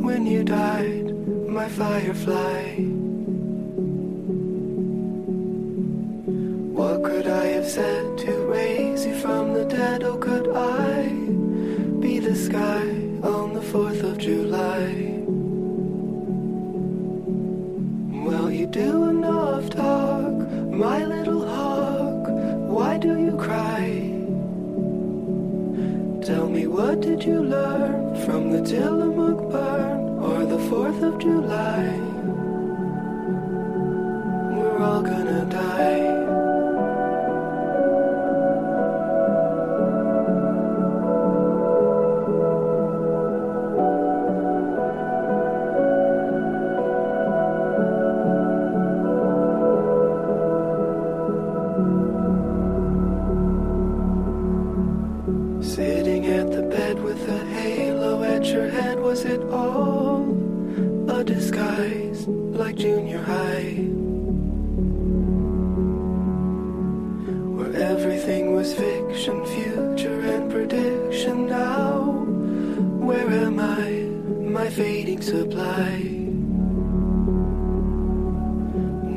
when you died, my firefly. What could I have said to raise you from the dead? Oh, could I be the sky on the 4th of July? Well, you do enough talk, my little hawk. Why do you cry? Tell me, what did you learn from the Tillamook burn or the 4th of July? We're all gonna die. Sitting at the bed with a halo at your head, was it all a disguise like junior high? Where everything was fiction, future and prediction. Now, where am I, my fading supply?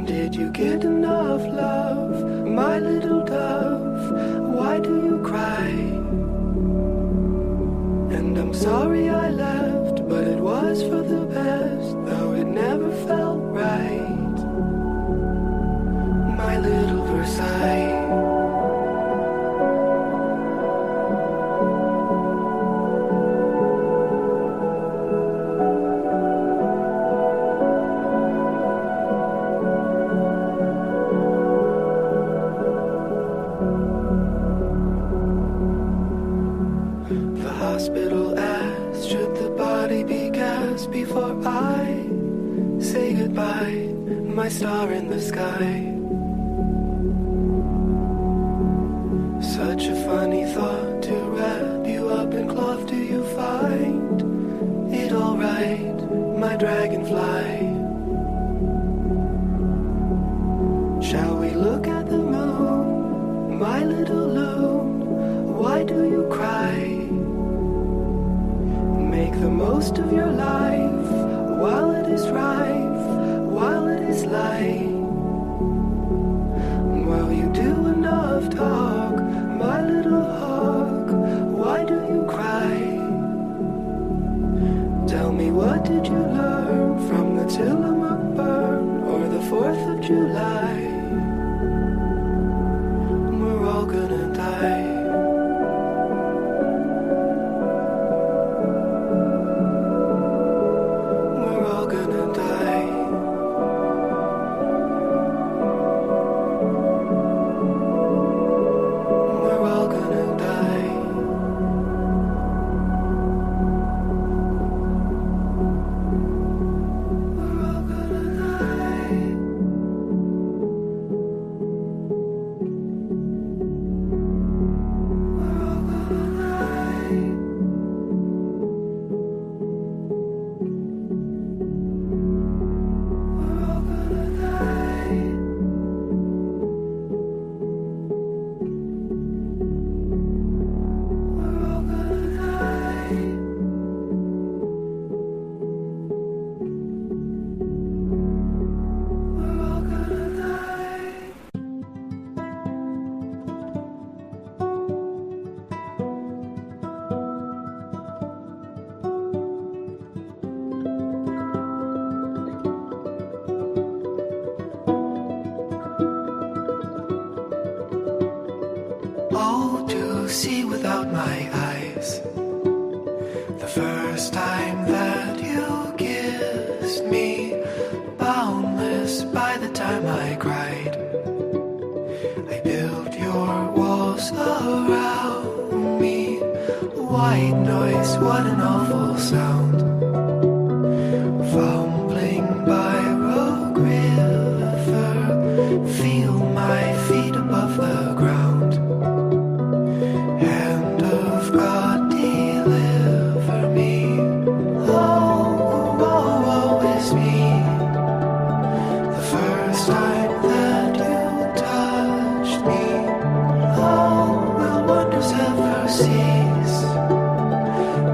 Did you get enough love, my little dove? Why do you cry? And I'm sorry I left, but it was for the best, though it never felt right. My little Versailles. Hospital asked, should the body be gassed before I say goodbye, my star in the sky? Such a funny thought to wrap you up in cloth. Do you find it alright, my dragonfly? Shall we look at the moon, my little loon? Why do you cry? Make the most of your life while it is rife, while it is light. While you do enough talk, my little hawk, why do you cry? Tell me, what did you learn from the Tillamook burn or the 4th of July? We're all gonna die. See without my eyes, the first time that you kissed me, boundless by the time I cried. I built your walls around me, white noise, what an awful sound. Fumbling by Rogue River, feel my feet above the ground.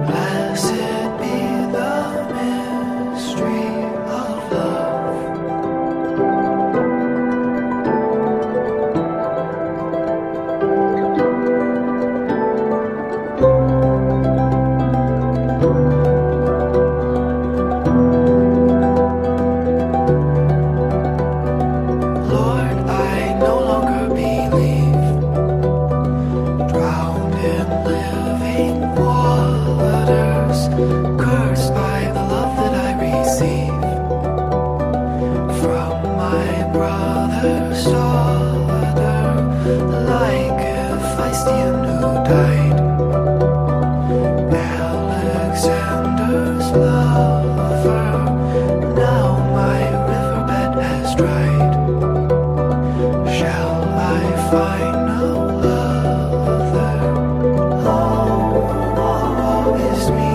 Blessed be cursed by the love that I receive from my brother's daughter, like if I still knew died. Alexander's lover, now my riverbed has dried. Shall I find no other? Oh, is me.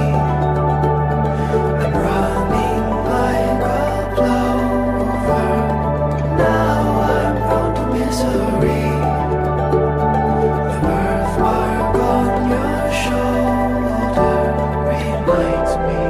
I'm running like a plover. Now I'm prone to misery. The birthmark on your shoulder reminds me.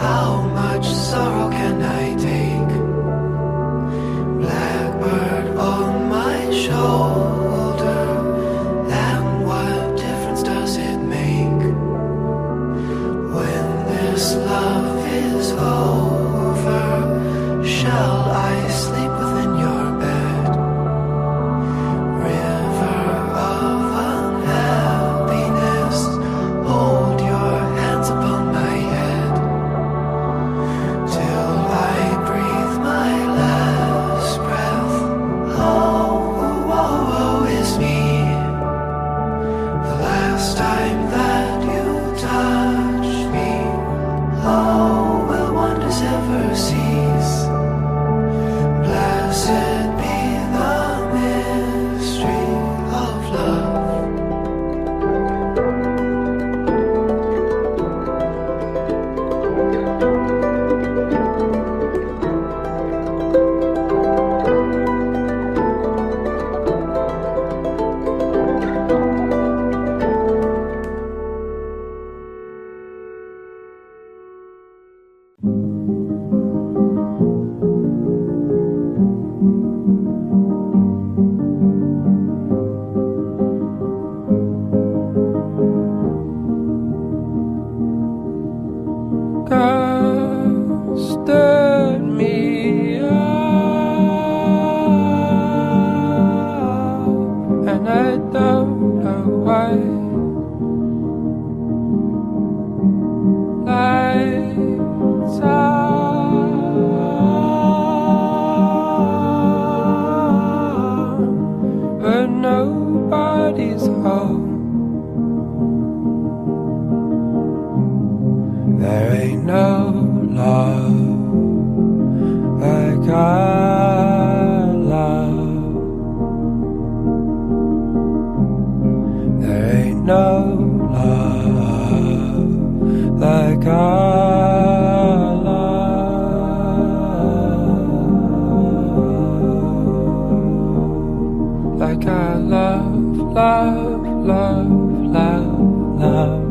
How much sorrow can I take? Blackbird on my shoulder, and what difference does it make when this love is over? Shall I sleep within your bed? River of unhappiness, hold your hands upon my head till I breathe my last breath. Oh, is me. The last time that you touched me, oh, will wonders ever cease? Blessed be the mystery of love. God stood me up, and I don't know why. Lights on, but nobody's home. There ain't no love like our love. There ain't no love like our love. Like our love, love, love, love, love.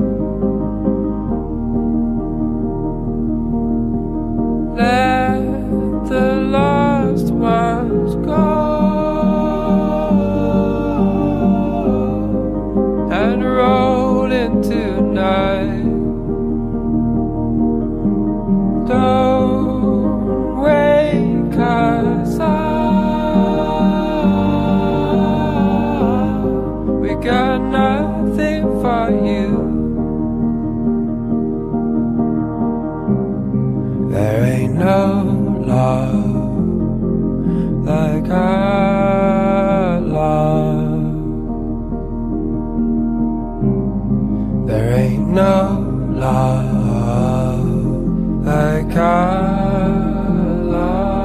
Let the lost ones go and roll into night. Don't wake us up. We got nothing for you. There ain't no love like our love. There ain't no love like our love.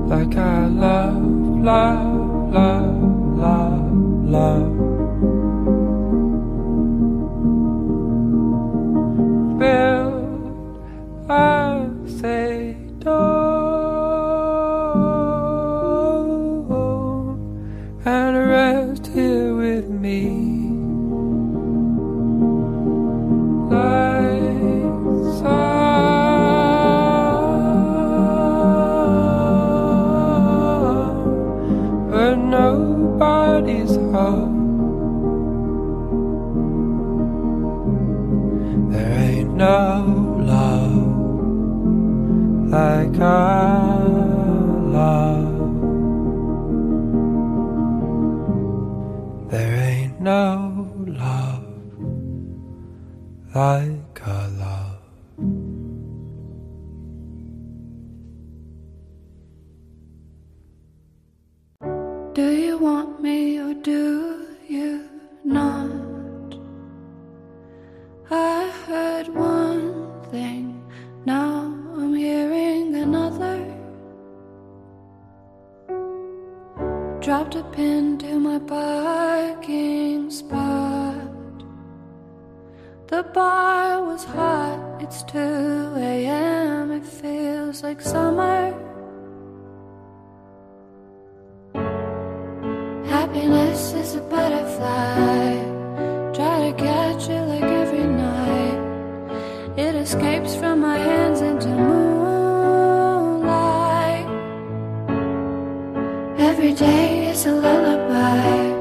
Like our love, love, love, love, love. Build a like our love. There ain't no love like our love. Do you want me or do you not? I heard one thing, now I'm hearing another. Dropped a pin to my parking spot. The bar was hot, it's 2 a.m. It feels like summer. Happiness is a butterfly. Try to catch it like every night. It escapes from my hands into moonlight. Every day is a lullaby.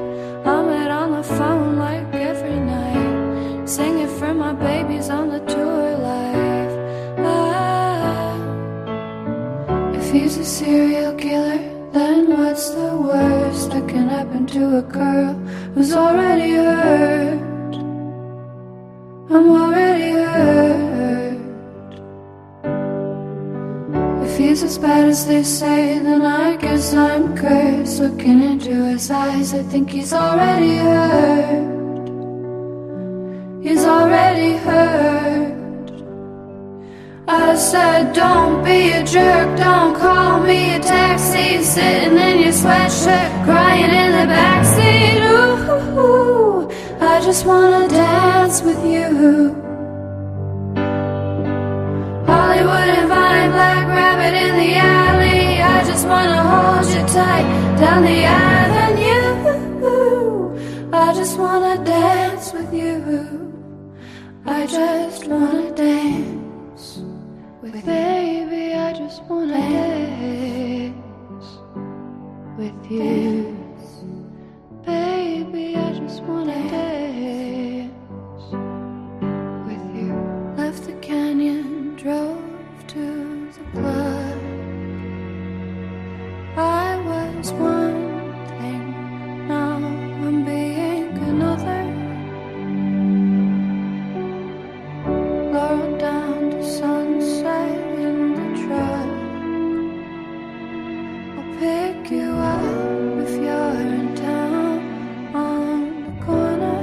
I'm out on the phone like every night, singing for my babies on the tour life. If he's a serial killer, then what's the worst that can happen to a girl who's already hurt? I'm already hurt. If he's as bad as they say, then I guess I'm cursed. Looking into his eyes, I think he's already hurt. He's already hurt. I said, don't be a jerk, don't call me a taxi. Sitting in your sweatshirt, crying in the backseat. Ooh, I just wanna dance with you. Hollywood and Vine, Black Rabbit in the alley. I just wanna hold you tight down the avenue. I just wanna dance with you. I just wanna dance with baby, I just wanna dance with you. Baby, I just wanna dance with you. Left the canyon, drove to the club. I was one thing, now I'm being another. Low down to sunset in the truck. I'll pick you up if you're in town on the corner.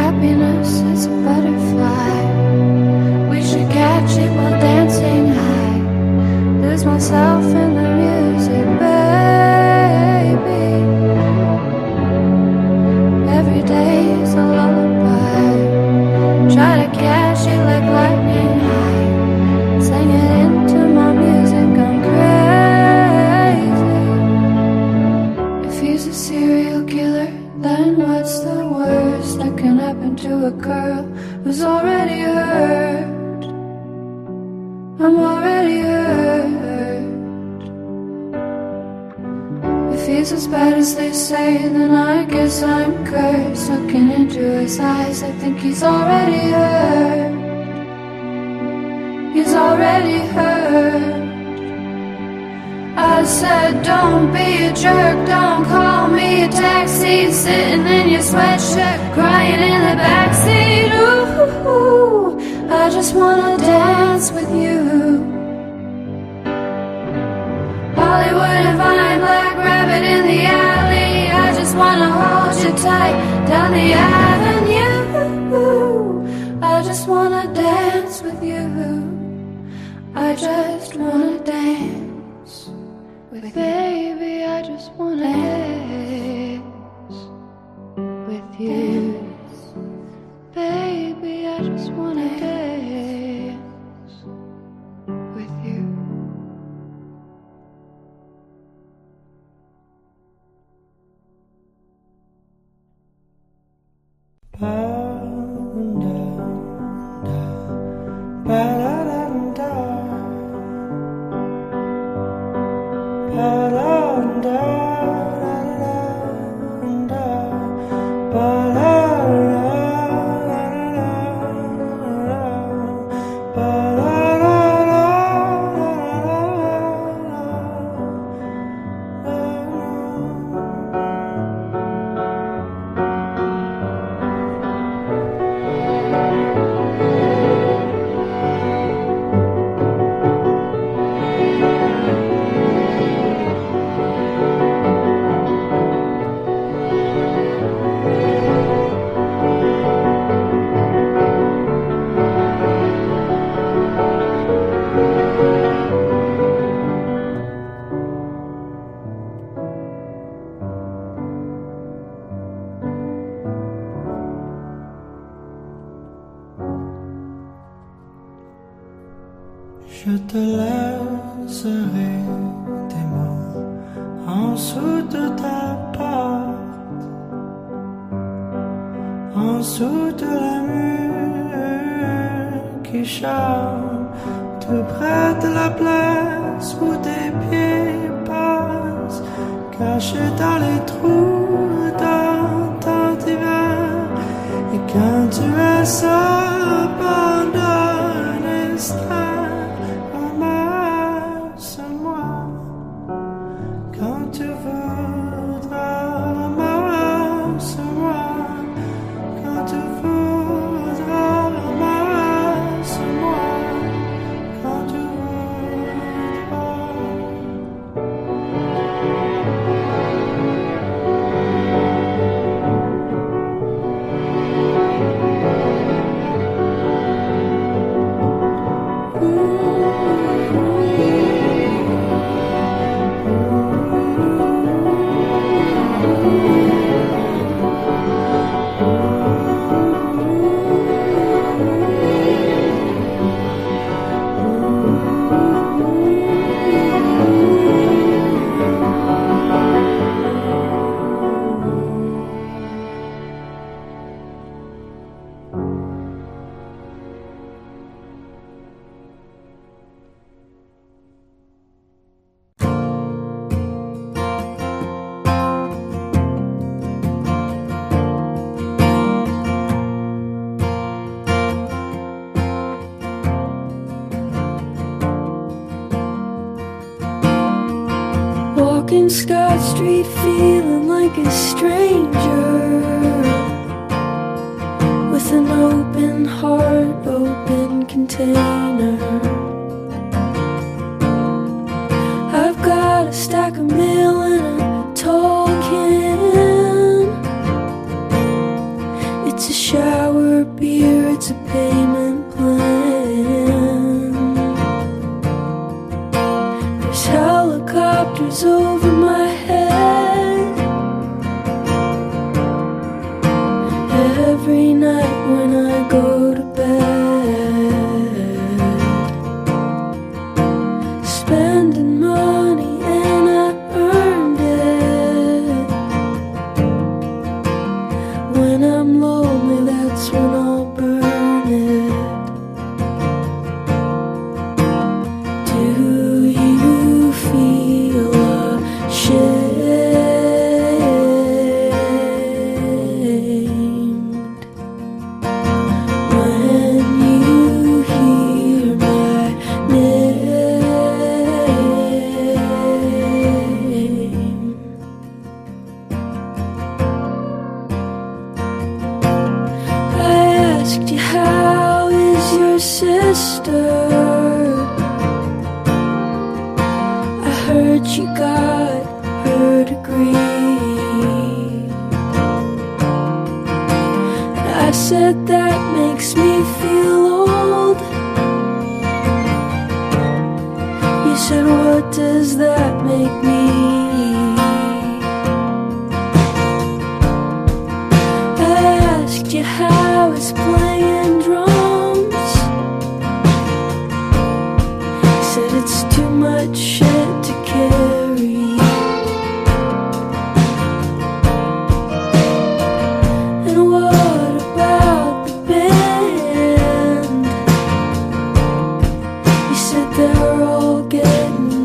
Happiness is a butterfly. We should catch it while dancing high. Lose myself in the music, baby. Every day is a lullaby. Try to catch it like lightning high. Sing it into my music, I'm crazy. If he's a serial killer, then what's the worst that can happen to a girl who's already hurt? I'm already hurt. If he's as bad as they say, then I guess I'm cursed. Looking into his eyes, I think he's already hurt. He's already hurt. I said, don't be a jerk, don't call me a taxi. Sitting in your sweatshirt, crying in the backseat. Ooh, I just wanna dance with you. Hollywood and Vine, Black Rabbit in the alley. I just wanna hold you tight down the avenue. I just wanna dance with you. I just wanna dance with baby. I just wanna dance with you. Baby, I just wanna dance with you. Ba je te laisserai des mots en dessous de ta porte, en dessous de la mur qui chante tout près de la place où tes pieds passent, cachés dans les trous dans ton divan. Et quand tu es seul pendant un instant, ramasse-moi quand tu voudras, ramasse-moi quand tu voudras, ramasse-moi quand tu voudras. Walking Scott Street feeling like a stranger, with an open heart, open container. I've got a stack of mail and a tall can. It's a shower beer, it's a payment plan. There's helicopters over my head every night when I go to bed, spending money and I earned it. When I'm lonely, that's when I'll burn it. Do you feel ashamed when you hear my name? I asked you, how is your sister? I heard she got her degree, and I said that makes me feel old. You said, what does that make me? I asked you how it's playing drums. You said it's too much shit to carry. And what about the band? You said they're all getting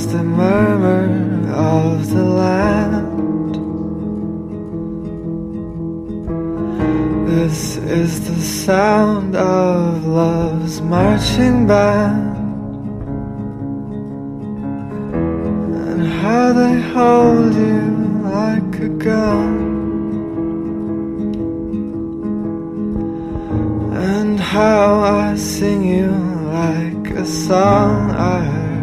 is the murmur of the land. This is the sound of love's marching band. And how they hold you like a gun. And how I sing you like a song I heard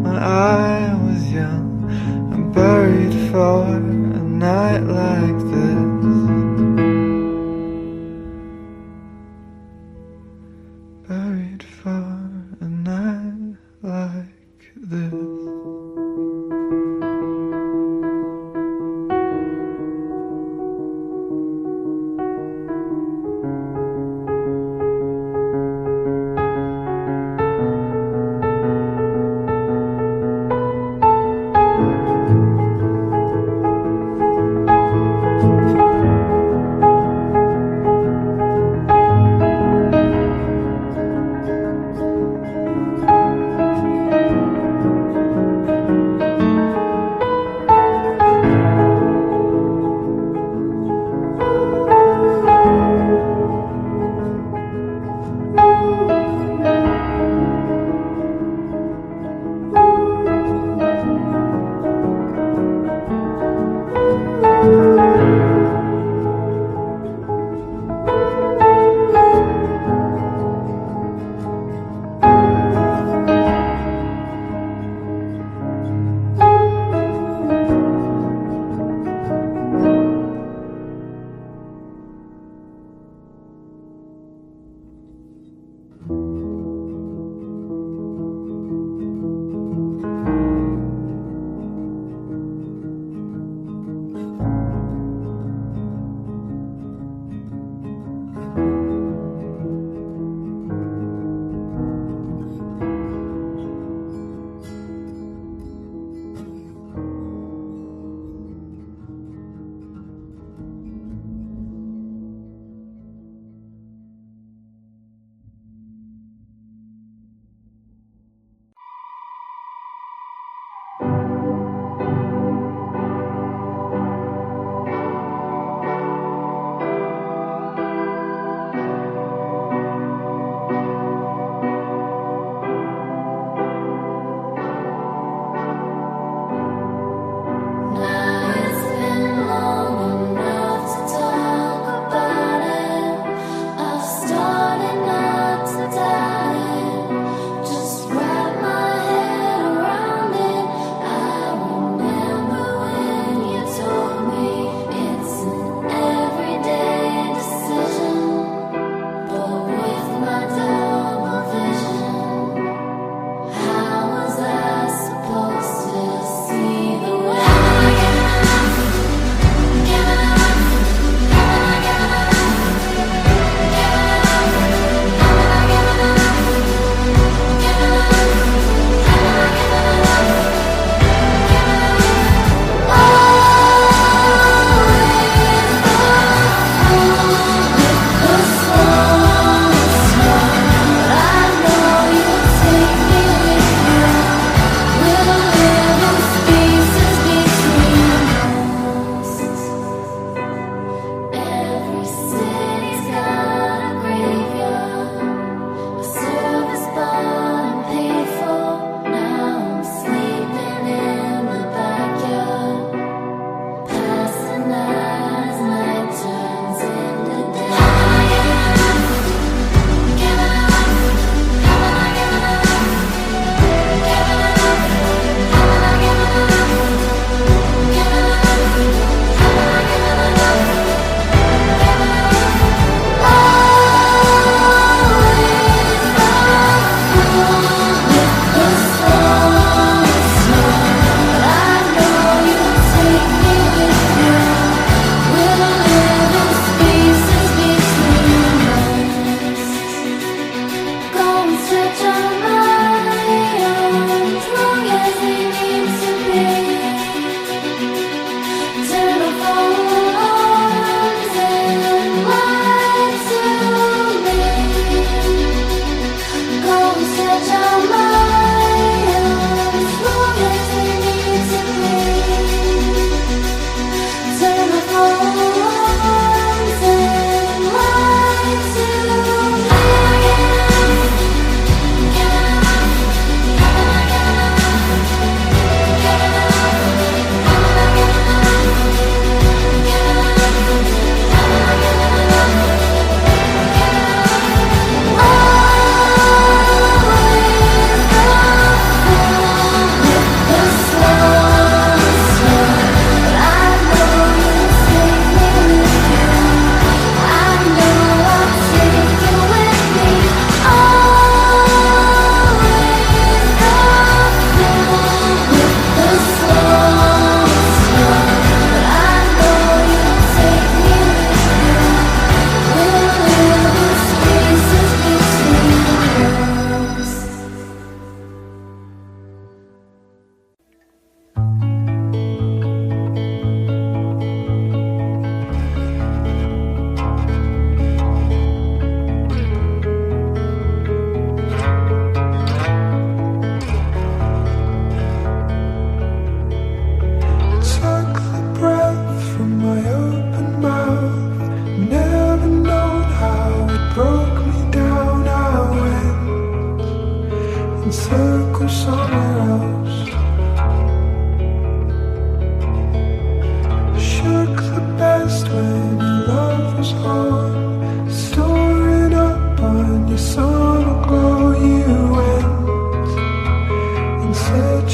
when I was young and buried for a night like this. Buried for a night like this.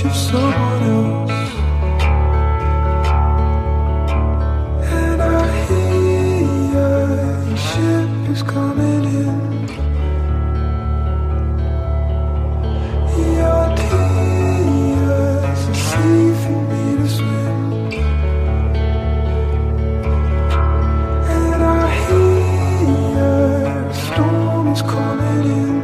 you're someone else. And I hear your ship is coming in. Your tears are sea for me to swim. And I hear a storm is coming in.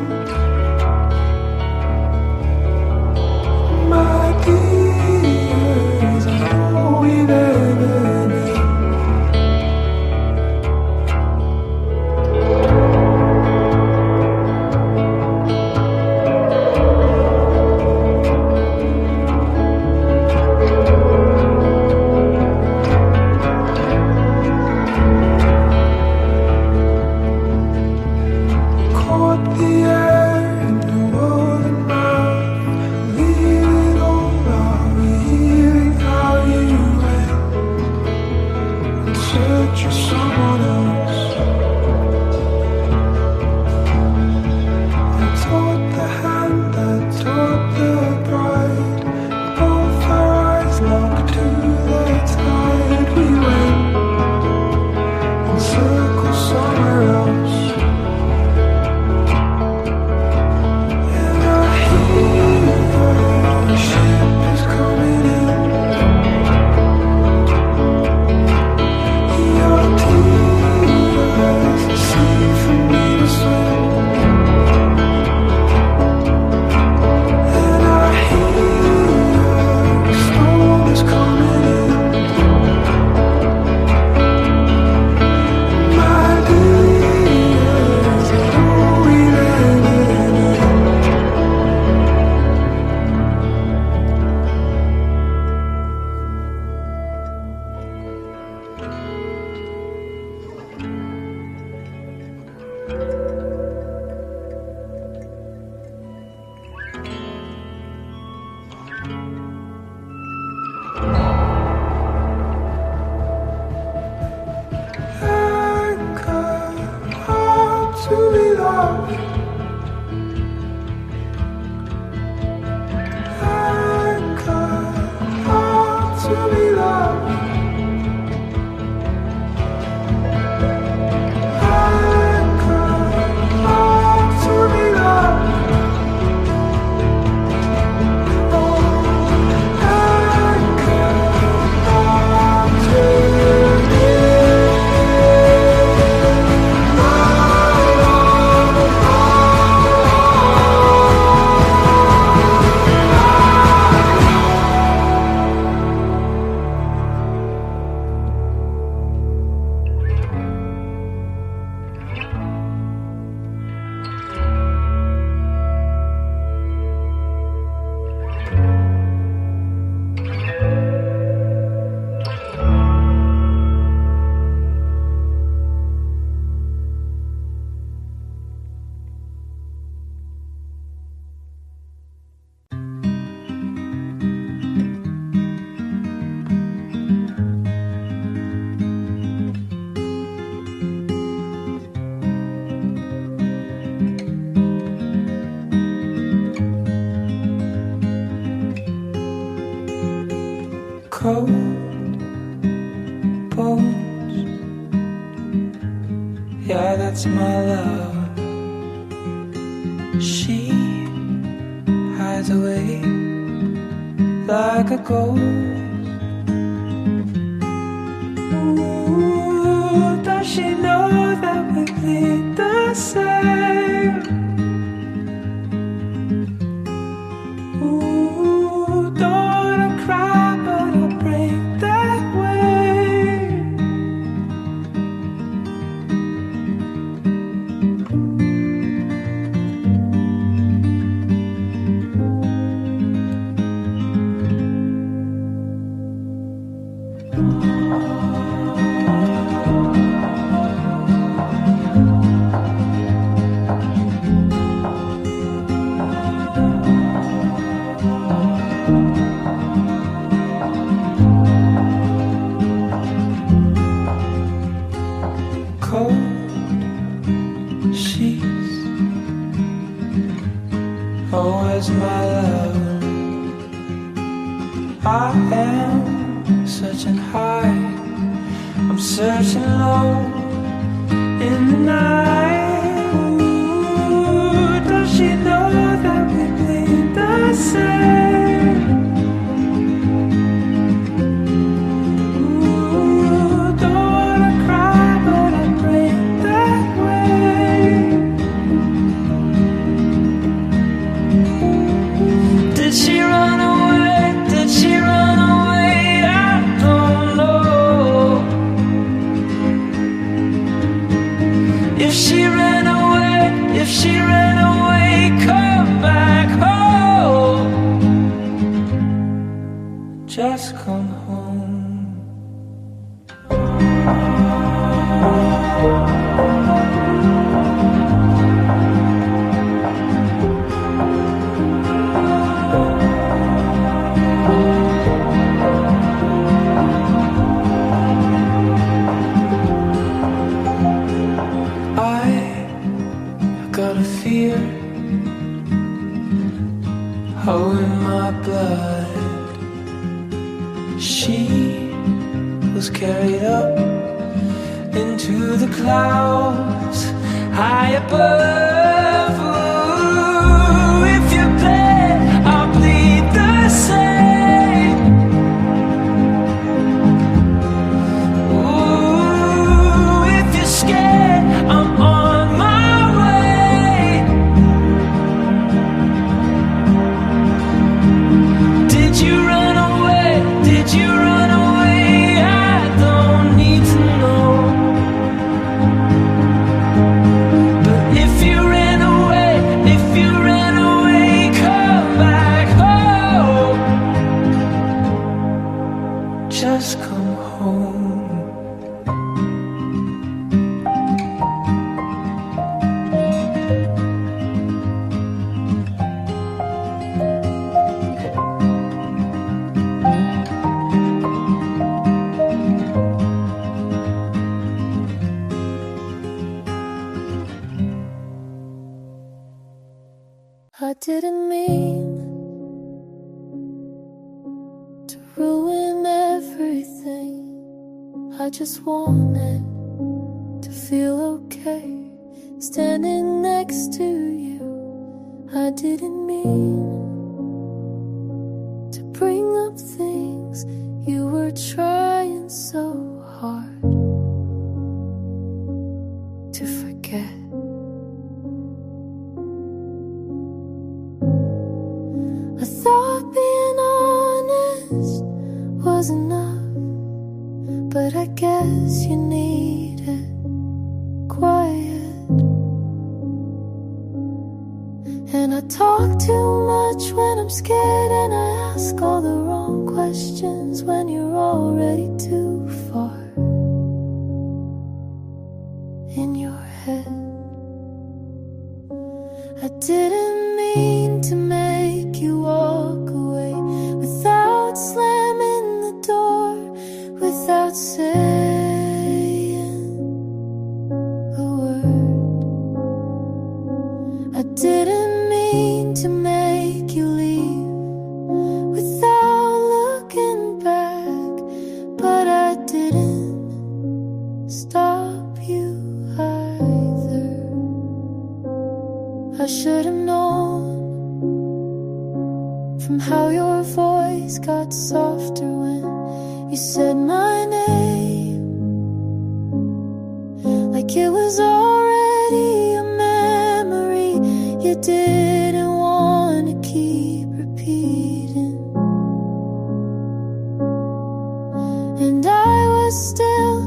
My tears are all we've ever known. Caught the air in your golden mouth, leaving all out, hearing how you went in search of someone else. I taught the hand that taught the bride, both our eyes locked to the tide. We went in circles somewhere else. And I hear the ship is coming in. Your tears are sea for me to swim. And I hear the storm is coming in. My tears are all we've ever known. Anchor, hard to be loved. Anchor, hard to be loved. Anchor, hard to be loved. Oh, anchor, hard to be cold bones. Yeah, that's my love. She hides away like a ghost. Ooh, does she know that we bleed the same? Ooh, don't wanna cry, but I'll break that way. Oh, where's my love? I am searching high, I'm searching low in the night. Ooh, does she know that we bleed the same? Ooh, don't wanna cry, but I break that way. Did she run away? Did she run away? I don't know. If she ran away, if she ran away, come back home. Just come home. Got a fear, oh, in my blood. She was carried up into the clouds high above. Ooh, if you bleed, I'll bleed the same. Ooh, if you're scared, I'm on my way. Did you run away? Did you run away? I don't need to know. But if you ran away, if you ran away, come back home. Just come home. I didn't mean to ruin everything. I just wanted to feel okay standing next to you. I didn't mean to bring up things you were trying so hard to forget. I thought being honest was enough, but I guess you needed quiet. And I talk too much when I'm scared, and I ask all the wrong questions when you're already too far in your head. I didn't mean to make you walk away without slamming the door, without saying a word. I didn't mean to make you leave without looking back, but I didn't stop you either. I should have known from how your voice got softer when you said my name, like it was already a memory you didn't want to keep repeating. And I was still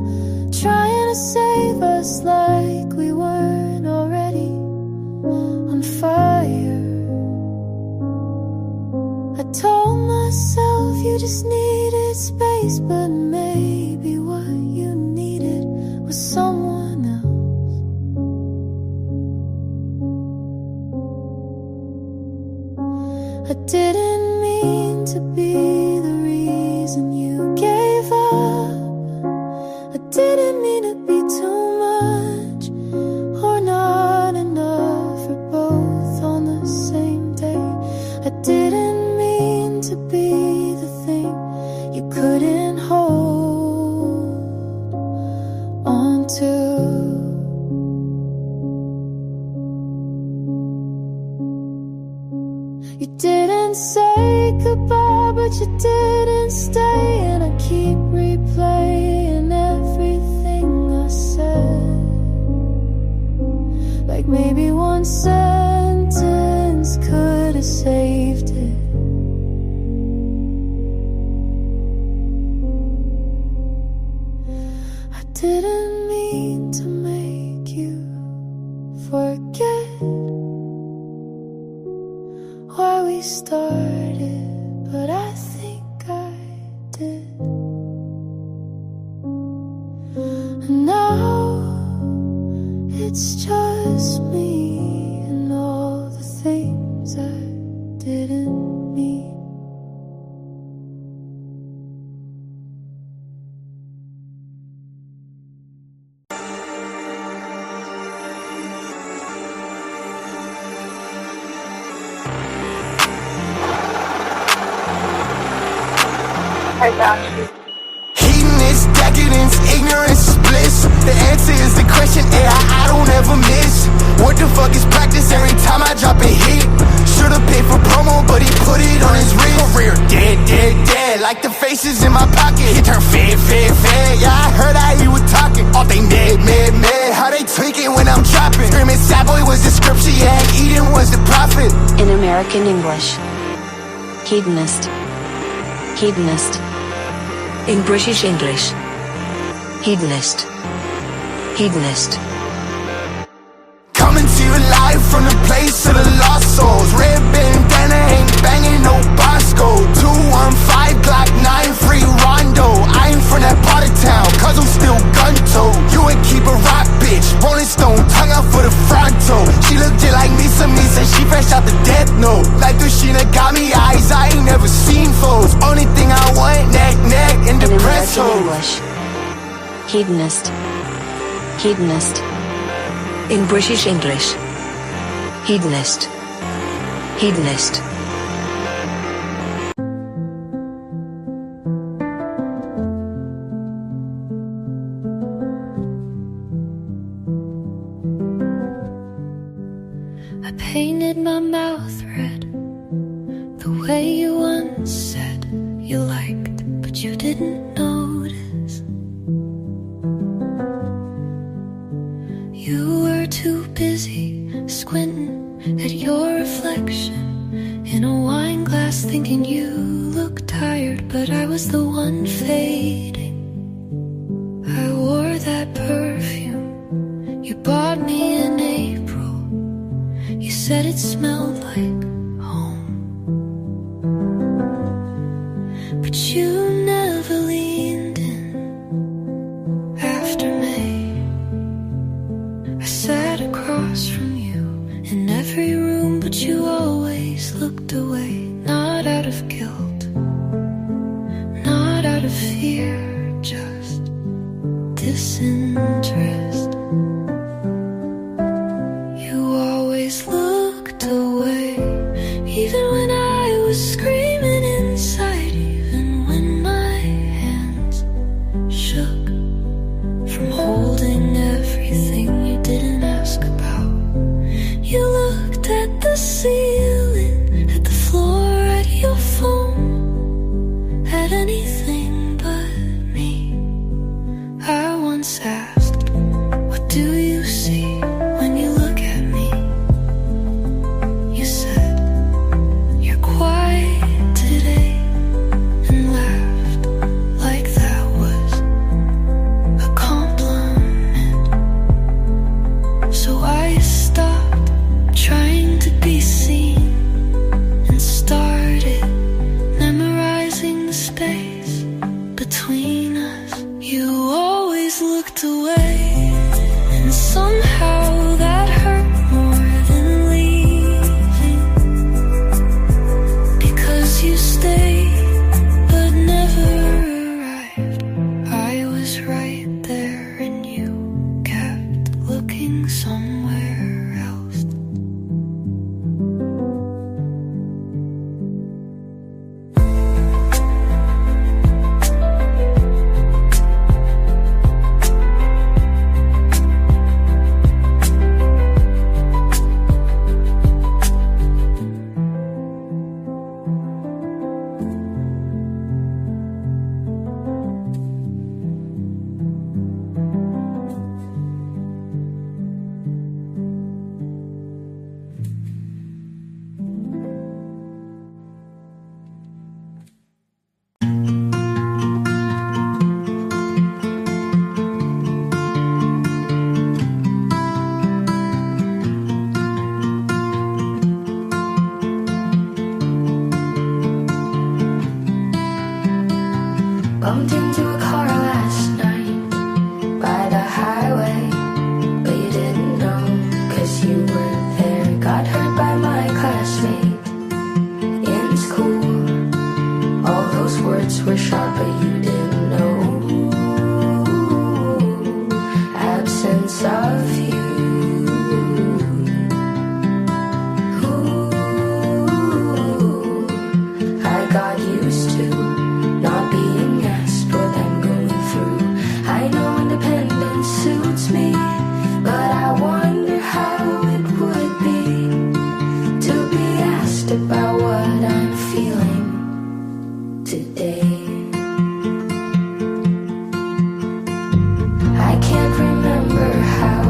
trying to save us like we weren't already on fire. I told myself you just needed space, but maybe what you needed was someone else. I didn't mean to be the reason you gave up. I didn't mean to be too much or not enough for both on the same day. I didn't mean to be the thing you didn't stay, and I keep replaying everything I said. Like maybe one sentence could have saved it. I didn't mean to make you forget why we started, but I think I did. And now it's just me and all the things I didn't mean. Hedonist, decadence, ignorance is bliss. The answer is the question I don't ever miss. What the fuck is practice every time I drop a hit? Should've paid for promo, but he put it on his wrist. Career dead, dead, dead, like the faces in my pocket. He turned fed, fed, fed, yeah, I heard how he was talking. All they mad, mad, mad, how they tweaking when I'm dropping. Screaming sad boy was the scripture, yeah, Eden was the prophet. In American English, hedonist, hedonist. In British English, hedonist, hedonist. Coming to you live from the place of the lost souls. Red bandana ain't banging no Bosco. 215 Glock 9 free Rondo. I ain't from that part of town, cause I'm still gun-toed. You ain't keep a rock, bitch. Rolling Stone, tongue out for the fronto. She look just like Misa Misa, she fresh out the death note. Like Dushina got me eyes, I ain't never seen foes. Only thing I want, neck, neck, and In depressed American hoes. English, hedonist, hedonist. In British English, hedonist, hedonist. I painted my mouth red, the way you once said you liked, but you didn't notice. You were too busy squinting at your reflection in a wine glass, thinking you looked tired, but I was the one fading. I wore that perfume you bought me in April. You said it smelled like home, but you never leaned in after May. I sat across from you in every room, but you always looked away. Not out of guilt, not out of fear, just disinterest. You always looked away. Bumped into a car last night by the highway, but you didn't know, 'cause you were there. Got hurt by my classmate in school. All those words were sharp, but you didn't know. Absence of you. I got used to not being asked what I'm going through. I know independence suits me, but I wonder how it would be to be asked about what I'm feeling today. I can't remember how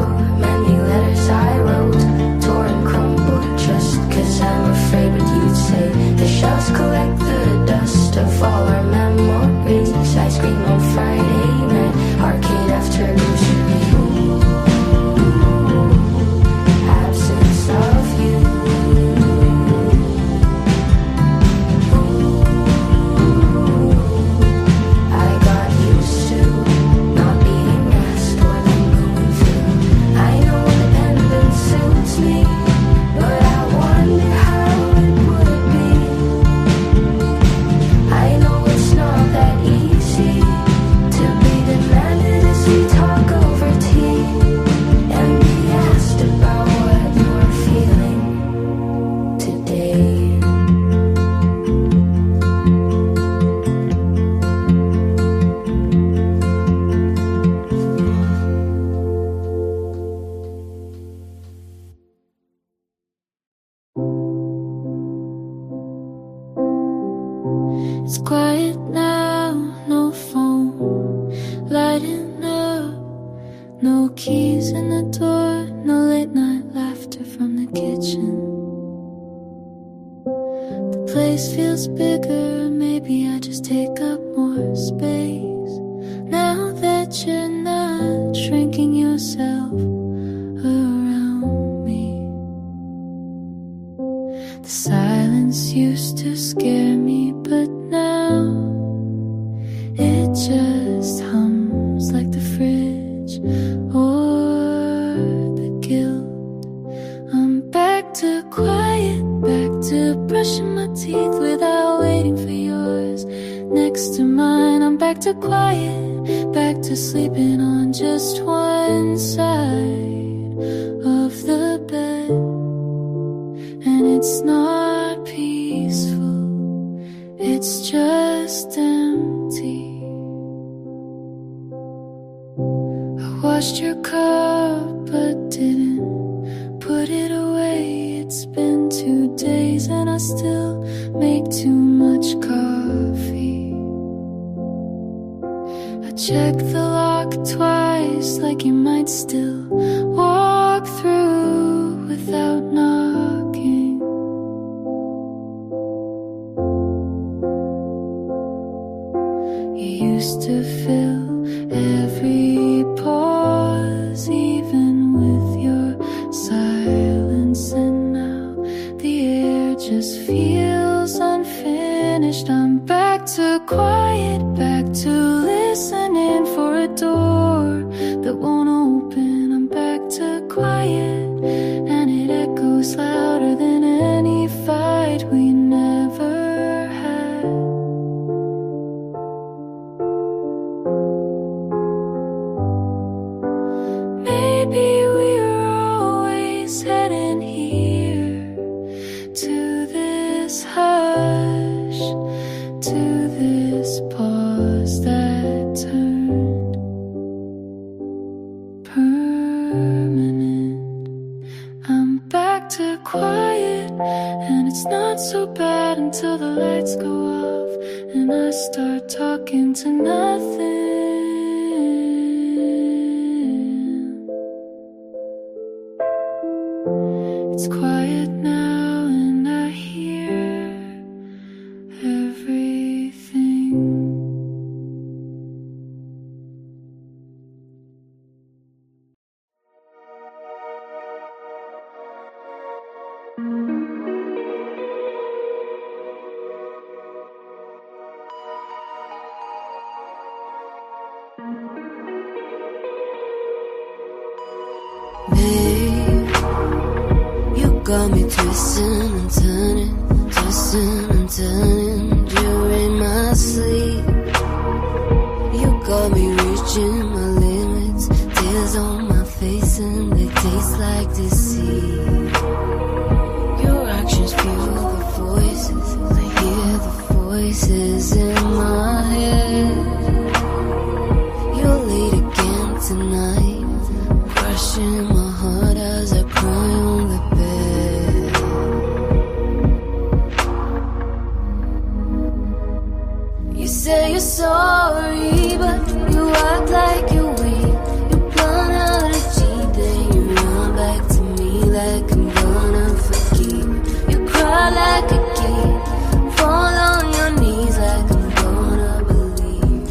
many letters I wrote, tore and crumbled just 'cause I'm afraid what you'd say. The shelves collect the dust of all our memories. Ice cream on Friday night, arcade after losing you. Absence of you. I got used to not being asked what I'm going through. I know independence suits me, but I wonder how it would be. I know it's not that easy to be demanded as we talk over tea and be asked about what you're feeling today. It's quiet now, no phone lighting up, no keys in the door, no late night laughter from the kitchen. The place feels bigger, maybe I just take up more space. Now that you're not shrinking yourself around me. The silence used to scare me, but now it just hums like the fridge or the guilt. I'm back to quiet, back to brushing my teeth without waiting for yours next to mine. I'm back to quiet, back to sleeping on just one side of the bed. And it's not peaceful, it's just empty. I washed your cup but didn't put it away. It's been 2 days and I still make too much coffee. I checked the lock twice, like you might still walk through without knocking. You used to fill every pause, even with your silence, and now the air just feels unfinished. I'm back to quiet, back to listening for a door that won't open. I'm back to quiet, and it echoes louder than any fight we never had. Maybe we were always heading here, to this hush, to this pause that turned permanent. I'm back to quiet, and it's not so bad until the lights go off and I start talking to nothing. It's quiet now and I hear everything. Babe, you got me twisting and turning, twisting and turning during my sleep. You got me reaching my limits, tears on my face and they taste like deceit. Your actions fuel the voices, I hear the voices in my head. You're late again tonight, crushing my heart as I cry on the bed. You say you're sorry, but you act like you're weak. You plan how to cheat, then you run back to me like I'm gonna forgive. You cry like a kid, fall on your knees like I'm gonna believe.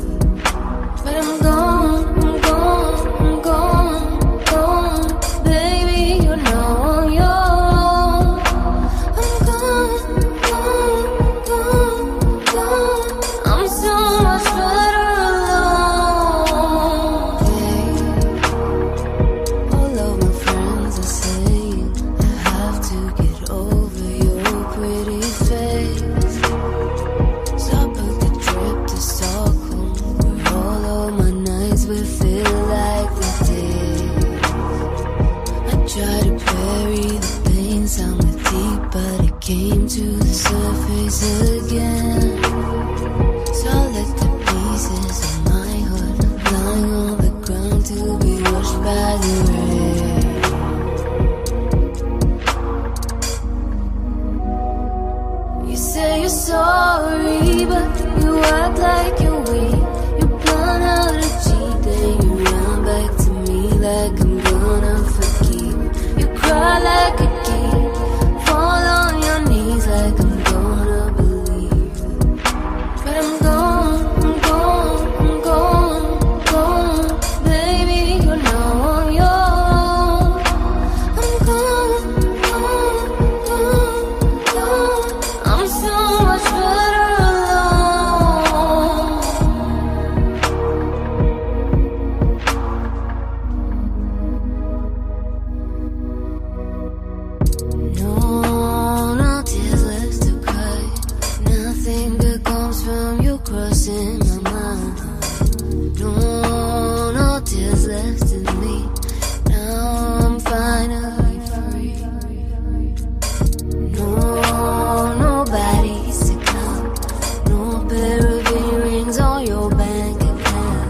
But I'm gone, I'm gone, I'm gone, gone. Baby, you're now on your own. I'm gone, gone, gone, gone. I'm so much better alone. Hey, all of my friends are saying I have to get over your pretty face. So I booked a trip to Stockholm, where all of my nights will feel like the day. I tried to bury the pain down the deep, but it came to the surface again. So I let the pieces of my heart lying on the ground to be washed by the rain. You say you're sorry, but you act like you're weak. You plan how to cheat, then you run back to me like I'm gonna forgive. You cry like a kid, fall on your knees like I'm gonna believe. But I'm gone, I'm gone, I'm gone, gone. Baby, you're now on your own. I'm gone, gone, gone, gone. I'm so much better alone. No, no tears left to cry. Nothing good comes from you crossing my mind. No, no tears left in me. Now I'm finally free. No, nobody's to come. No pair of earrings on your bank account.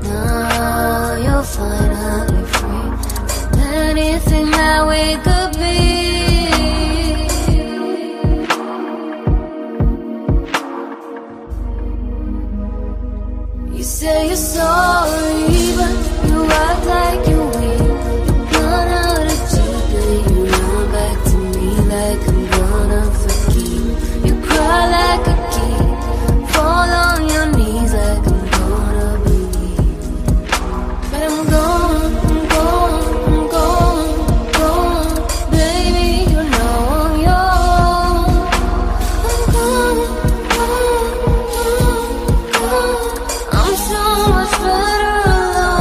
Now you're finally free from anything that we could be. You say you're sorry, but you act like you're weak. You plan how to cheat, then you run back to me like I'm gonna forgive. You cry like a kid, fall on your knees like I'm gonna believe. But I'm gone, I'm gone, I'm gone, gone. Baby, you're now on your own. I'm gone, gone, gone, gone. I'm so much better alone.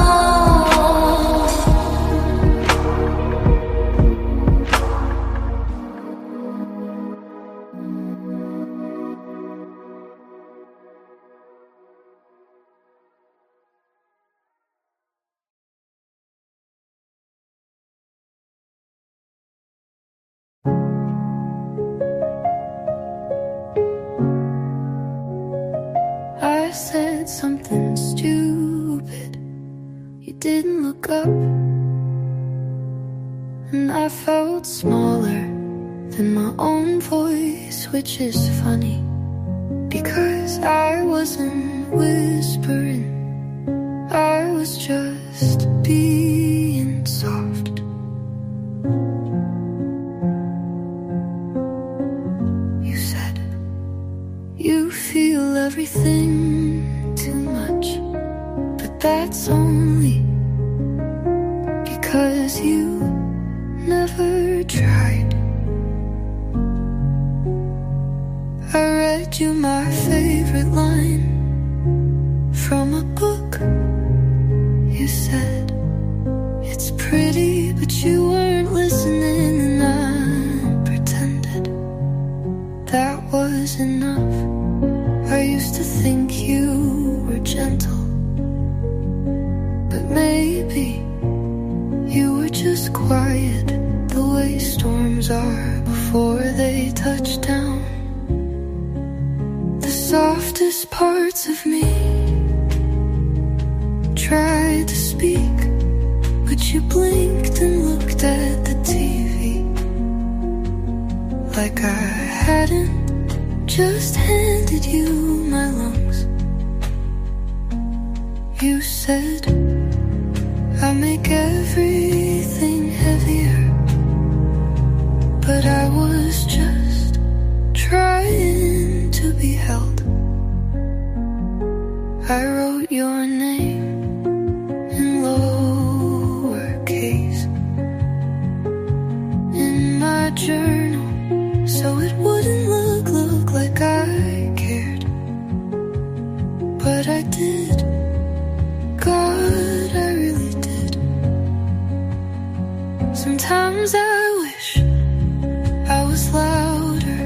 I said something stupid. You didn't look up, and I felt smaller than my own voice, which is funny because I wasn't whispering, I was just being soft. You said you feel everything too much, but that's only because you never tried. I read you my favorite line from a book enough. I used to think you were gentle, but maybe you were just quiet, the way storms are before they touch down. The softest parts of me tried to speak, but you blinked and looked at the TV like I hadn't just handed you my lungs. You said I make everything heavier, but I was just trying to be held. I wrote your name in lowercase in my journal, so it wouldn't look like I cared. But I did, God, I really did. Sometimes I wish I was louder,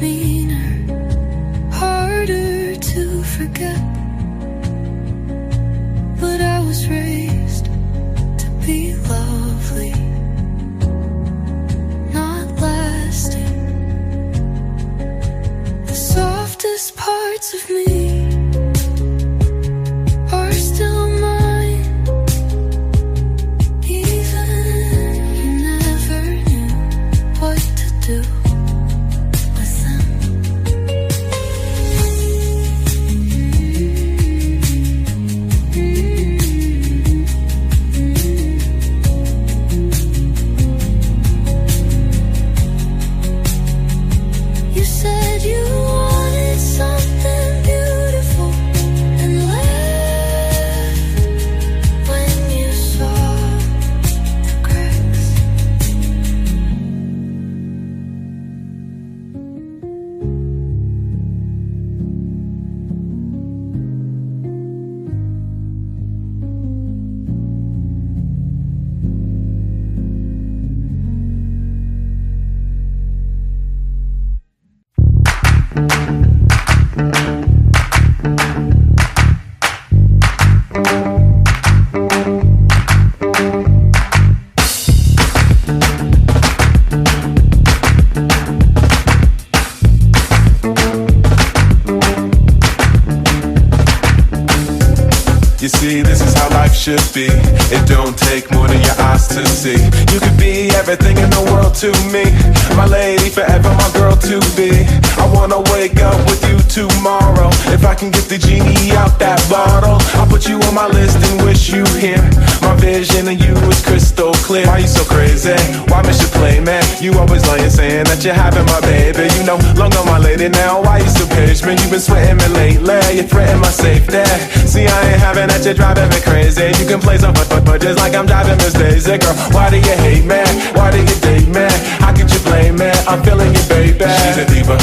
meaner, harder to forget. But I was raised to be lovely, not lasting. The softest parts of me are still mine, even you never knew what to do with them. You said you wanted something beautiful and laughed when you saw the cracks. You see, this is how life should be. It don't take more than your eyes to see. You could be everything in the world to me. My lady, forever my girl to be. I wanna wake up with you tomorrow. If I can get the genie out that bottle, I'll put you on my list and wish you here. My vision of you is crystal clear. Why you so crazy? Why miss your play, man? You always lying, saying that you're having my baby. You know, long on my lady now. Why you still page me? You've been sweating me lately. You threaten my safety. See, I ain't having that, you're driving me crazy. You can play some but just like I'm driving Miss Daisy. Girl, why do you hate me? Why do you date me? How could you blame me? I'm feeling you, baby. She's a diva,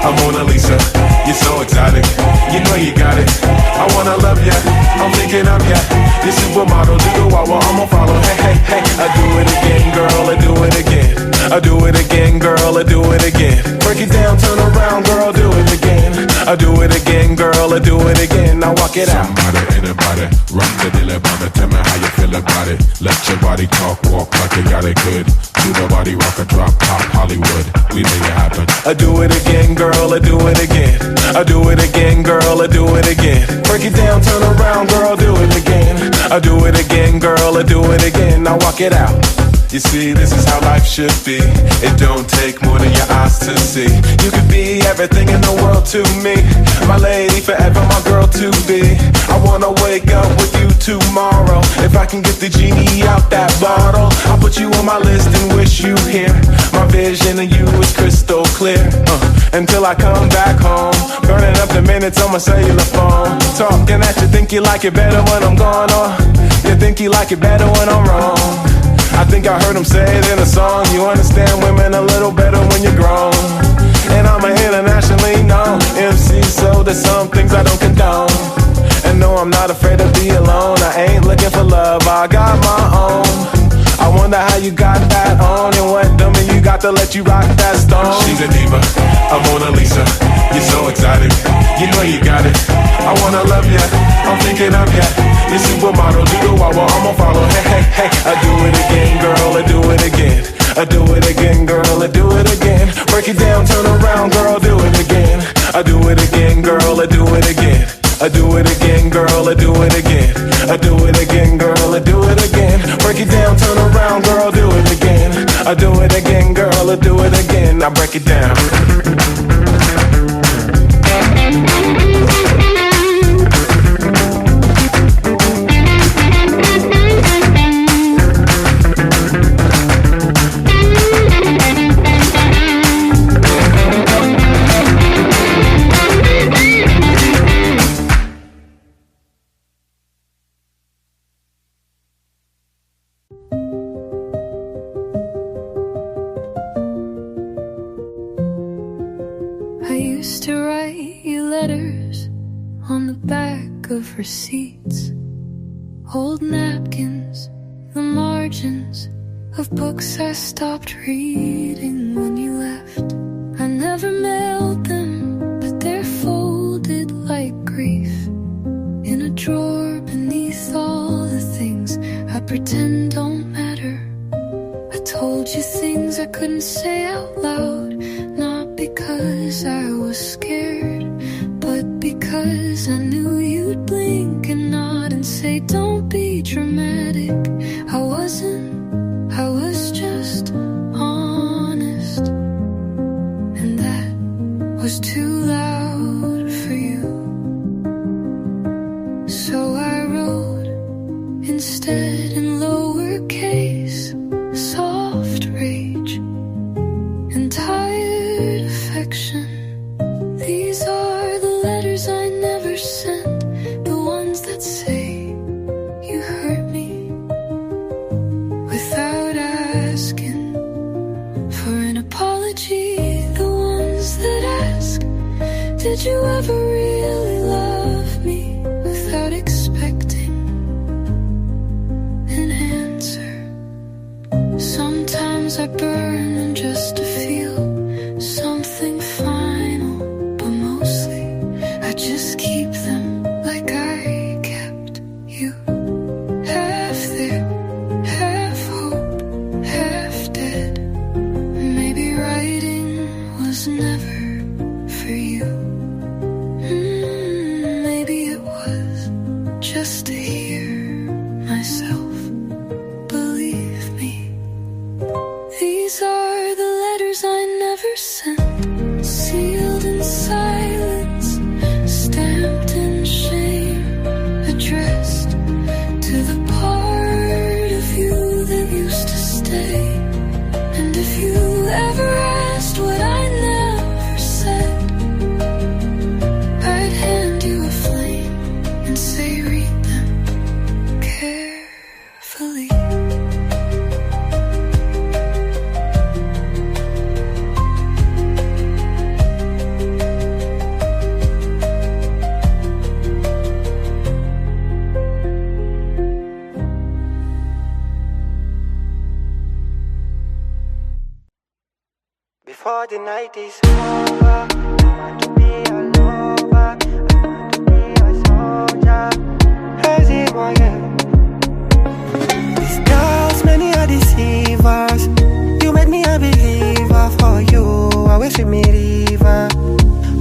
I'm Mona Lisa. You're so exotic, you know you got it. I wanna love ya, I'm thinking of ya. You're supermodel, do the wah wah, I'ma follow. Hey, hey, hey, I do it again, girl, I do it again. I do it again, girl, I do it again. Break it down, turn around, girl, do it again. I do it again, girl, I do it again. Now walk it out. Somebody, anybody, rock the dilly body. Tell me how you feel about it. Let your body talk, walk like you got it good. Do the body rock a drop, pop Hollywood. We make it happen. I do it again, girl, I do it again. I do it again, girl, I do it again. Break it down, turn around, girl, do it again. I do it again, girl, I do it again. Now walk it out. You see, this is how life should be. It don't take more than your eyes to see. You could be everything in the world to me. My lady, forever my girl to be. I wanna wake up with you tomorrow. If I can get the genie out that bottle, I'll put you on my list and wish you here. My vision of you is crystal clear. Until I come back home, burning up the minutes on my cellular phone. Talking that you think you like it better when I'm gone, or you think you like it better when I'm wrong. I think I heard him say it in a song. You understand women a little better when you're grown. And I'm an internationally known MC, so there's some things I don't condone. And no, I'm not afraid to be alone. I ain't looking for love, I got my own. I wonder how you got that on, and what dummy you got about to let you rock that stone. She's a diva, a Mona Lisa. You're so exotic, you know you got it. I wanna love ya, I'm thinking of ya. You're supermodel, do the wobble, I'ma follow. Hey, hey, hey, I do it again, girl, I do it again. I do it again, girl, I do it again. Break it down, turn around, girl, do it again. I do it again, girl, I do it again. I do it again, girl, I do it again. I do it again, girl, I do it again. Break it down, turn around, girl, do it again. I do it again, girl, I do it again. I break it down. Of receipts, old napkins, the margins of books I stopped reading when you left. I never mailed them, but they're folded like grief in a drawer beneath all the things I pretend don't matter. I told you things I couldn't say out loud, not because I was scared, but because I knew you'd blink and nod and say, don't be dramatic. I wasn't, I was just honest. And that was too loud for you. So I wrote instead in lowercase, soft rage and tired affection. These are the letters I never sent, the ones that say you hurt me without asking for an apology. The ones that ask, did you ever really love me, without expecting an answer. Sometimes I burn them just to feel something final, but mostly I just keep them like I kept you. Half there, half hope, half dead. Maybe writing was never for you. Maybe it was just to hear myself. Believe me, these are the letters I never sent, sealed in silence, stamped in shame, addressed to the part of you that used to stay. And if you ever asked what I never said, I'd hand you a flame and say, read them carefully. Before the night is over, I want to be a lover, I want to be a soldier. As it was, these girls, many are deceivers. You made me a believer for you. I wish it me river,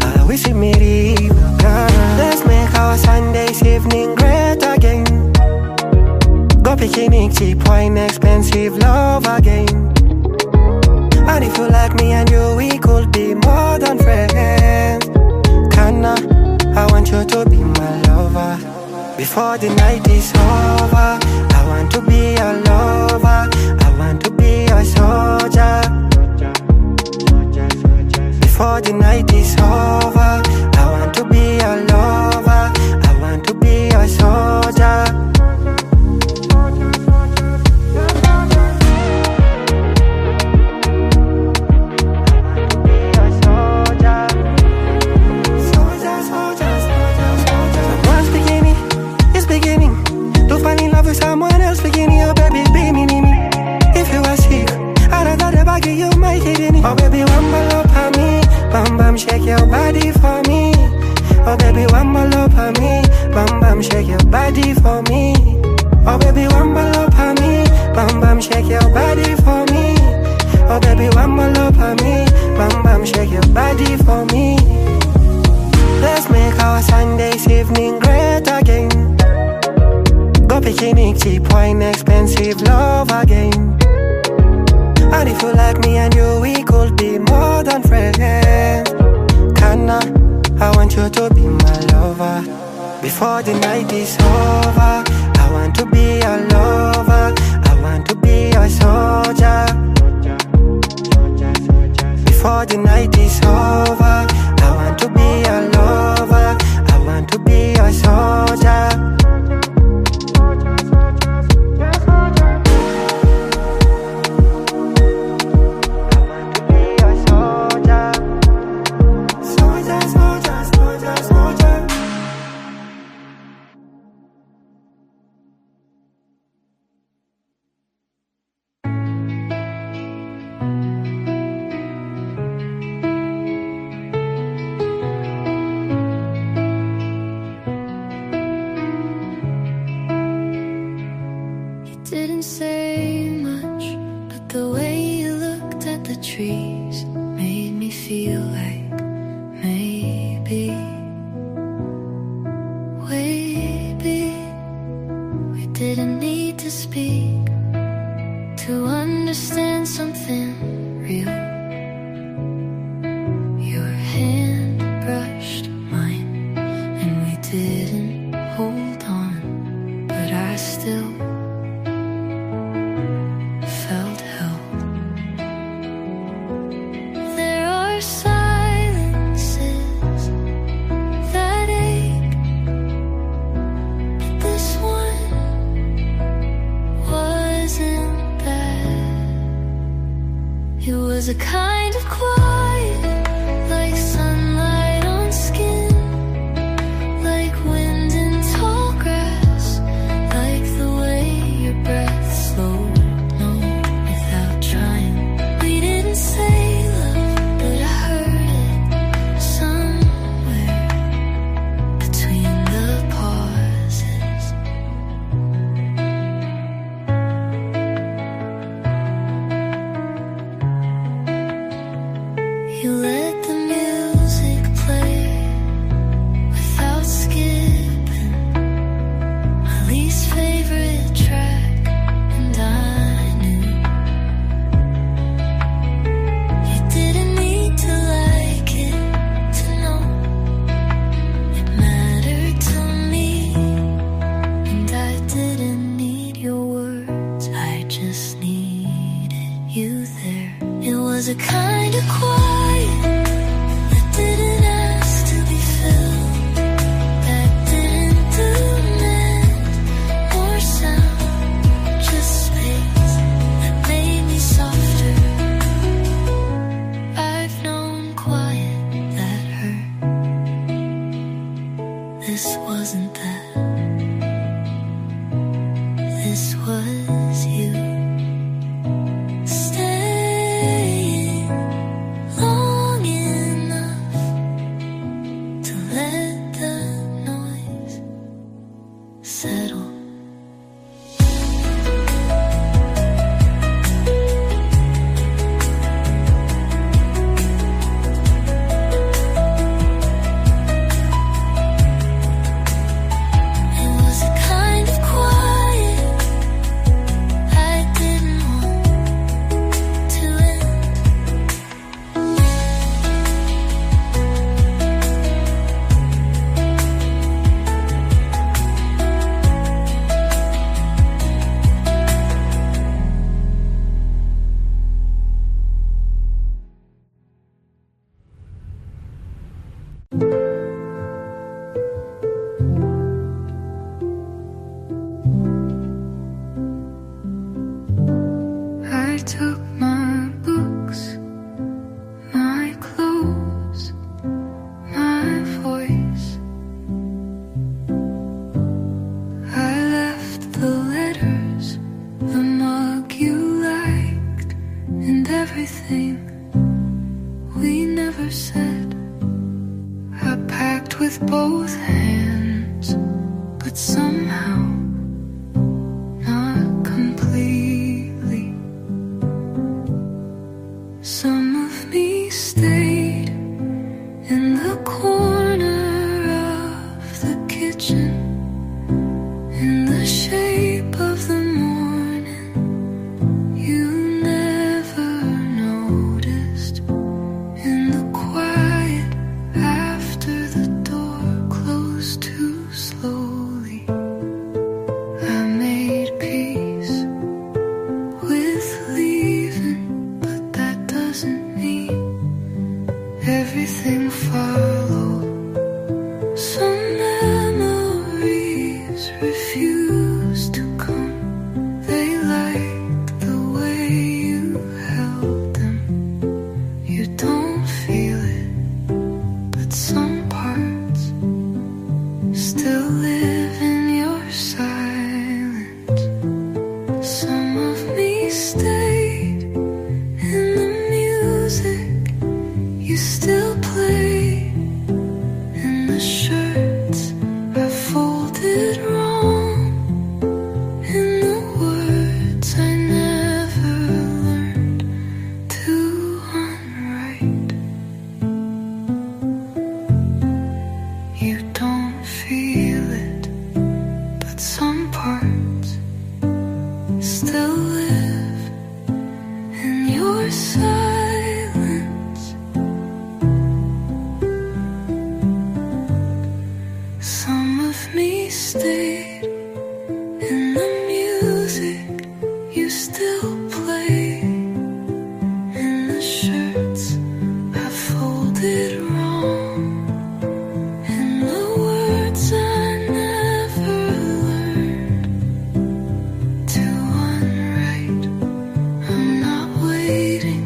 I wish it me river. Let's make our Sundays evening great again. Go picnic, cheap wine, expensive love again. And if you like me and you, we could be more than friends. Kinda, I want you to be my lover. Before the night is over, I want to be a lover, I want to be a soldier. Before the night is over, I want to be a lover, I want to be a soldier. Someone else beginning, oh baby, be me. If you are sick, I'd rather give you my body for me. Oh baby, one more love for me. Bam bam, shake your body for me. Oh baby, one more love for me. Bam bam, shake your body for me. Let's make our Sunday's evening great again. Go picnic, cheap wine, expensive love again. And if you like me and you, we could be more than friends. Kana, I want you to be my lover. Before the night is over, I want to be your lover. I want to be your soldier. Before the night is over, I want to be your lover. I want to be your soldier. Didn't say much, but the way you looked at the trees made me feel like maybe we didn't need to speak to understand something real. Your hand brushed mine and we didn't hold on, but I still felt held. There are silences that ache, but this one wasn't bad. It was a kind of quiet, like sunlight on skin, like wind in tall grass, like the way your breath slowed. You let the music play without skipping my least favorite track, and I knew you didn't need to like it to know it mattered to me, and I didn't need your words, I just needed you there. It was a kind of quiet that didn't ask to be filled, that didn't demand more sound, just space that made me softer. I've known quiet that hurt. This wasn't that. This was you. Long enough to let the noise settle. It was a kind of quiet I didn't want to end. I took my books, my clothes, my voice. I left the letters, the mug you liked, and everything we never said. I packed with both hands, but somehow not completely. Some of me stayed in the corner of the kitchen, in the shape of the morning. You never noticed, in the quiet after the door closed too slowly. I made peace with leaving, but that doesn't mean everything followed. Some memories refuse to come. They like the way you held them. You don't feel it, but some parts still live in your silence. Some of me stayed in the music you still play, in the shirts I folded wrong, in the words I never learned to unwrite. You don't feel it, but some parts still live in your silence. Some of me stayed in the music you still play, in the shirts I folded wrong, in the words I never learned to unwrite. I'm not waiting,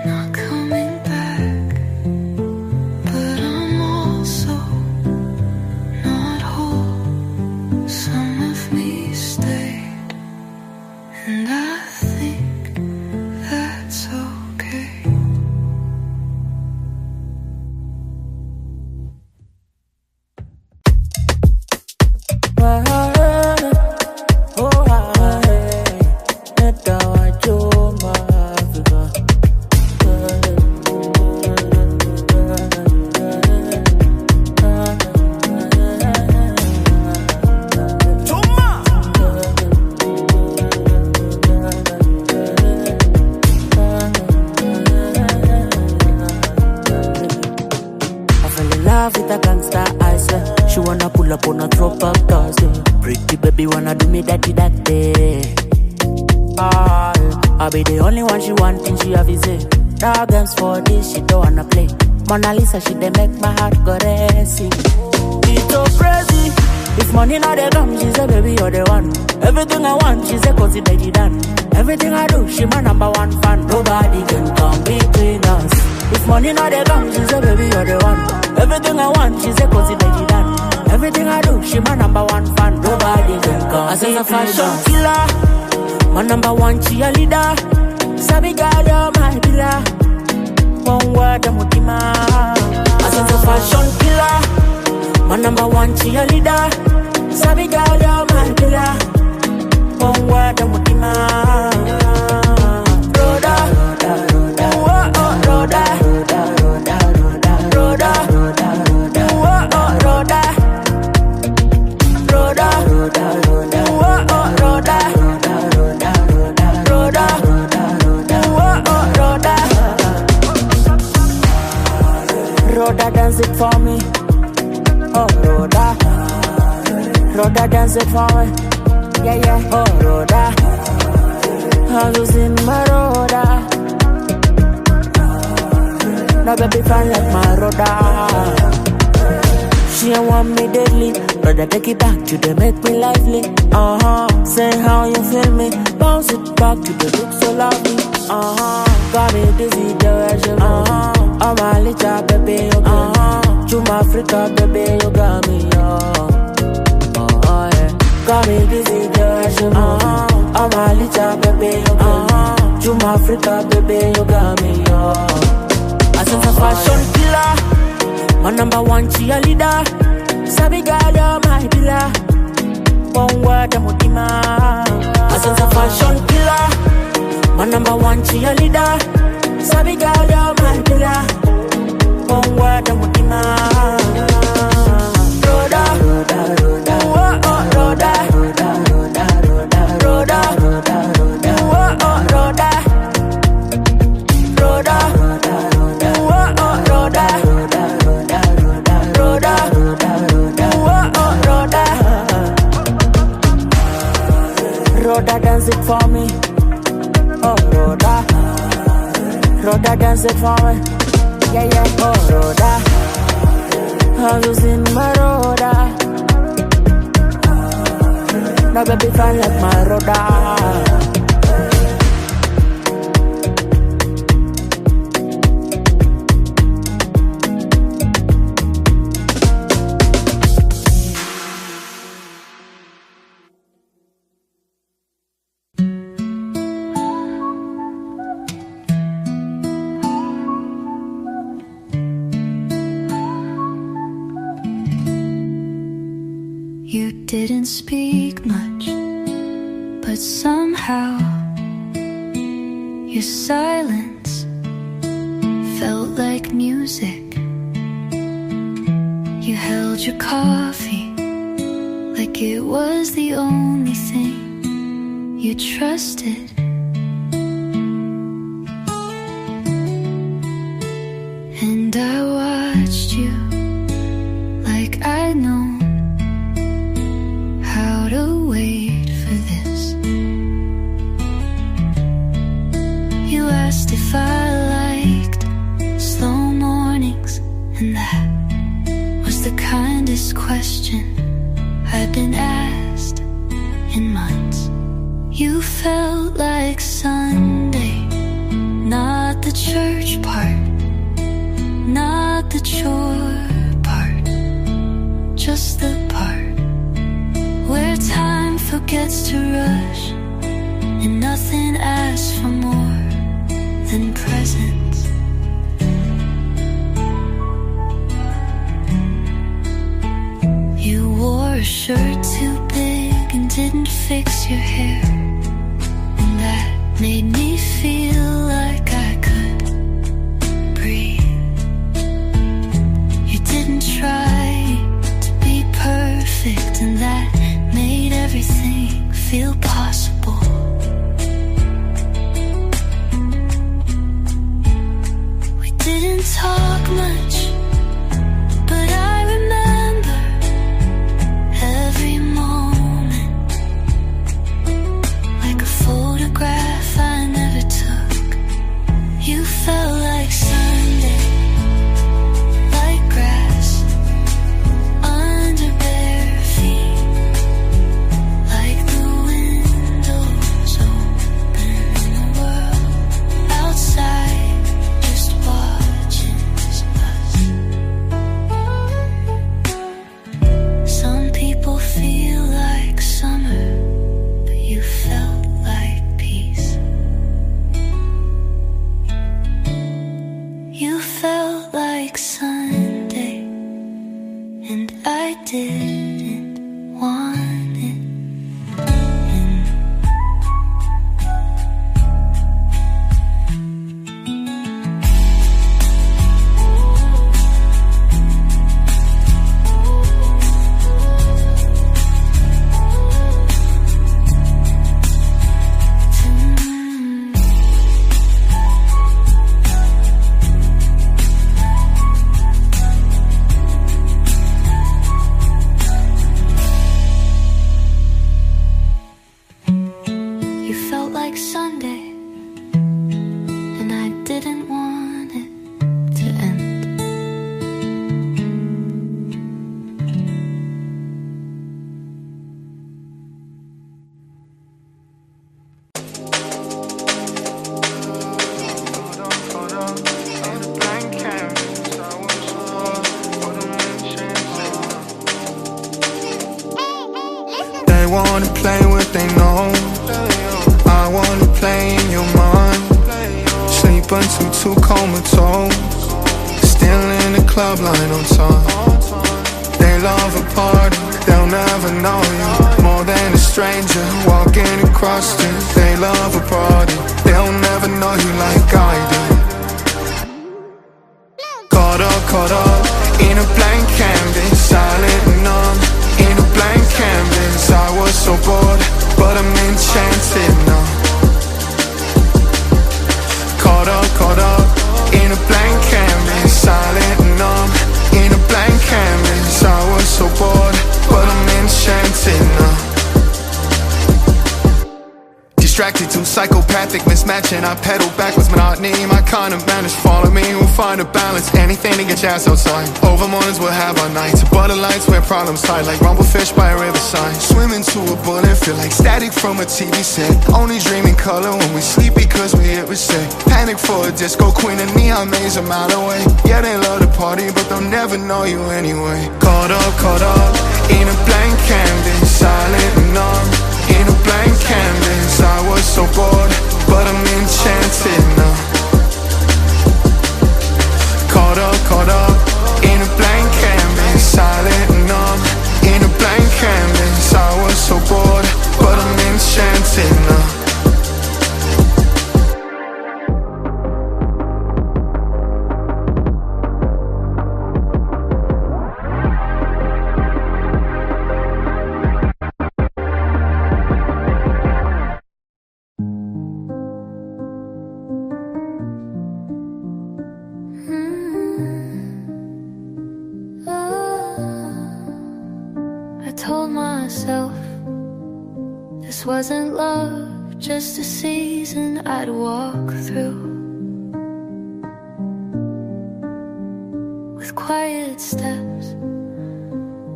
not coming back, but I'm also not whole. Some of me stayed, and I think that's okay. I fell in love with a gangster, I swear. She wanna pull up on a throwback Thursday. Pretty baby wanna do me that day. I'll be the only one she want and she have is it. Dog games for this, she don't wanna play. Mona Lisa, she dey make my heart go racing. It's so crazy. If money not dey come, she say baby you're the one. Everything I want, she say cause it already done. Everything I do, she my number one fan. Nobody can come between us. If money not dey come, she say baby you're the one. Everything I want, she say cause it already done. Everything I do, she my number one fan. Nobody can come. I say a fashion killer, my number one cheerleader. Sabi girl, you're my pillar. One word, I'm Mutima. I say a fashion killer, my number one cheerleader. Sabi girl, you're my pillar. One word, I'm Mutima. Roda, Roda, oh oh Roda, Roda, Roda, oh oh Roda, Roda, oh oh Roda, Roda, oh oh Roda. Roda, dance it for me. Oh Roda, Roda, dance it for me. Yeah, yeah, oh Roda, I was in my Roda. Now baby fine like my Roda. She ain't want me deadly, brother take it back to the make me lively. Say how you feel me, bounce it back to the look so lovely. Got me dizzy the way she move. I'm a little baby, you got me. Juma Africa baby, you got me, yeah. Got me dizzy the way she move. I'm a little baby, you got me. Juma Africa baby, you got me, yeah. I sense a fashion killer, my number one cheerleader. Sabi girl, you're my pillar. One word I'm with as a fashion killer, my number one cheerleader. Sabi girl, you're my killer. One word I'm with Rhoda, Rhoda, Rhoda, oh oh Rhoda, Rhoda, Rhoda, Rhoda, Rhoda, Rhoda, oh oh Rhoda, Rhoda, Rhoda, Rhoda, oh oh Rhoda, Rhoda, Rhoda, Rhoda, Rhoda, Rhoda, oh oh Rhoda. Rhoda, dance it for me. Oh, Rhoda. Rhoda, dance it for me. Yeah, yeah, oh, Rhoda. I'm losing my Rhoda. Now, baby, fine like my Rhoda. Didn't speak much, but somehow your silence felt like music. You held your coffee like it was the only thing you trusted. And I watched you like I know how to wait for this. You asked if I liked slow mornings, and that was the kindest question I'd been asked in months. You felt like Sunday, not the church part, not the chore part, just the part where time forgets to rush and nothing asks for more than presence. You wore a shirt too big and didn't fix your hair, and that made me feel like I could breathe. You didn't try to be perfect, and that made everything feel possible. We didn't talk much, but I remember every moment like a photograph I never took. You felt like Sunday, like grass under bare feet, like the windows open and the world outside just watches us. Some people feel like summer, but you felt like peace. You felt like Sunday, and I didn't want it. You felt like Sunday, and I didn't want it to end. They wanna play what they know, I wanna play in your mind. Sleep until too comatose, still in the club line on time. They love a party, they'll never know you more than stranger walking across it. They love a party, they'll never know you like I do. Caught up in a blank canvas, silent and numb. In a blank canvas, I was so bored, but I'm enchanted now. Caught up in a blank canvas, silent and numb. In a blank canvas, I was so bored, but I'm enchanted now. Distracted to psychopathic mismatching, I pedal backwards, monotony. My kind of man is follow me, we'll find a balance. Anything to get your ass outside. Over mornings we'll have our nights. Butter lights where problems hide, like rumblefish by a riverside. Swim into a bullet, feel like static from a TV set. Only dream in color when we sleep because we hit reset. Panic for a disco queen, a neon maze a mile away. Yeah, they love to party, but they'll never know you anyway. Caught up in a blank canvas, silent and numb. In a blank canvas, I was so bored, but I'm enchanted now. Caught up in a blank canvas, silent and numb. In a blank canvas, I was so bored, but I'm enchanted now. This wasn't love, just a season I'd walk through, with quiet steps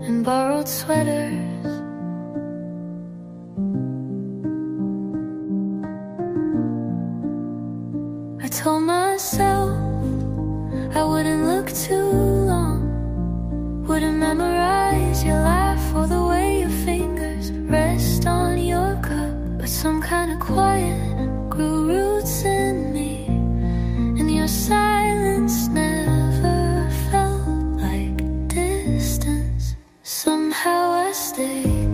and borrowed sweaters. I told myself I wouldn't look too long, wouldn't memorize your laugh or the way your fingers rest on your cup. But some kind of quiet grew roots in me, and your silence never felt like distance. Somehow I stayed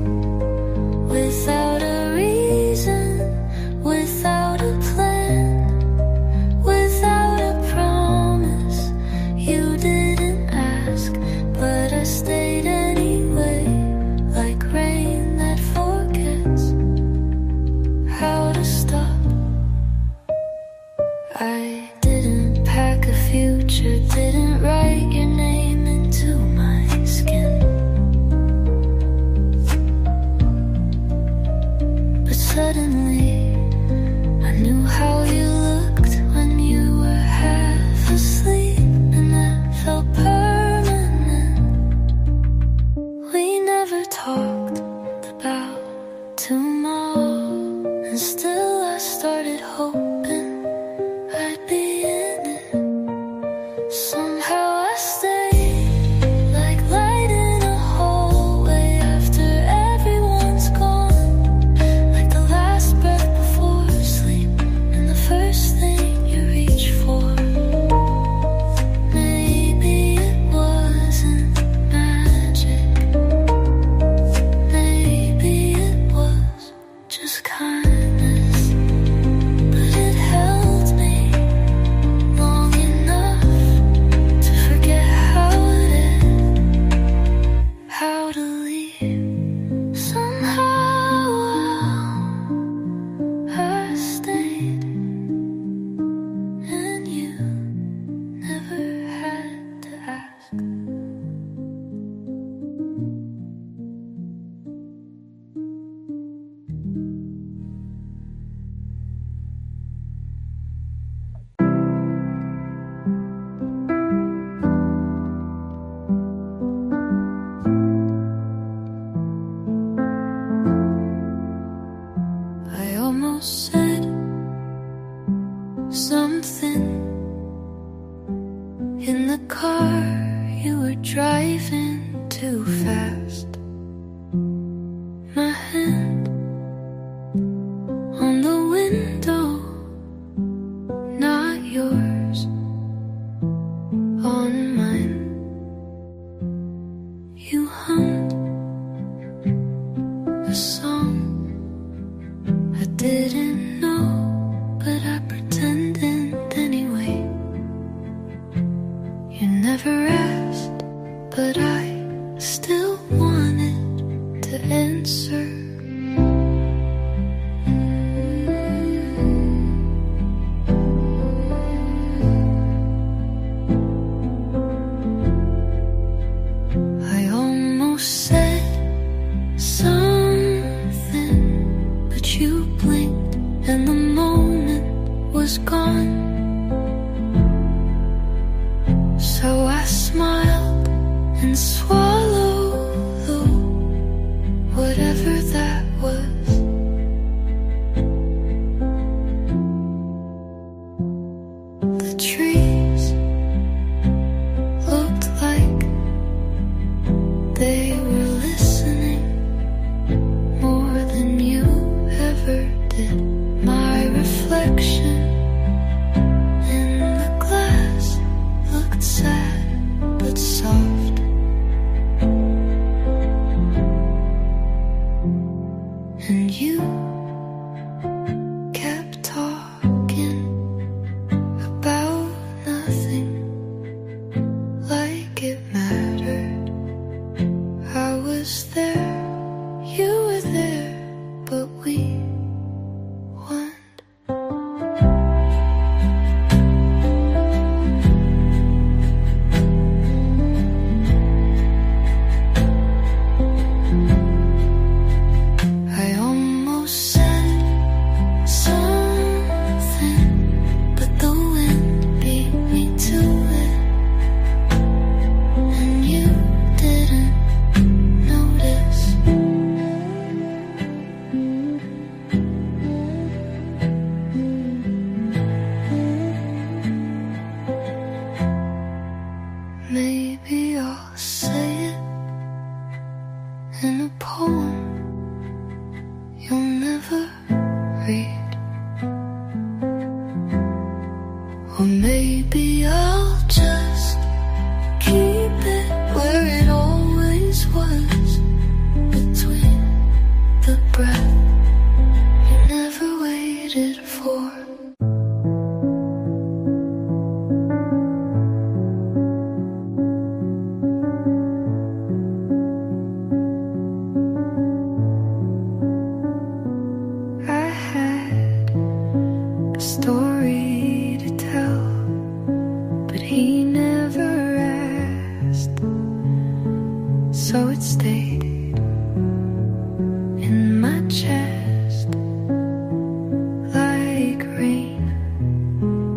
without a reason, without a plan, without a promise. You didn't ask, but I stayed anyway, like rain that forgets how to stop. I didn't pack a future, didn't write your name into my skin, but suddenly I knew how you looked when you were half asleep, and that felt permanent. We never talked about tomorrow, and still I started hoping I'd be in it. Somehow I stayed like light in a hallway after everyone's gone, like the last breath before sleep and the first thing you reach for. Maybe it wasn't magic, maybe it was just kindness, but it held me long enough to forget how it is, how to leave. Somehow I stayed, and you never had to ask. I almost said something in the car. You were driving too fast. My hand on the window, not yours, on mine. You hummed a song didn't know, but I pretended anyway. You never asked, but I still wanted to answer. I almost said something, but you blinked and the moment was gone. So I smiled and swallowed whatever that was. The trees looked like they were listening more than you ever did. My reflection in the glass looked sad but soft. And you kept talking about nothing, like it mattered. I was there, you were there, but we weren't. I almost said something, but the wind beat me to it, and you didn't notice. Maybe I'll say it in a poem you'll never read. Or maybe I'll just keep it where it always was, between the breath you never waited for. I had a story to tell, but he never asked, so it stayed in my chest like rain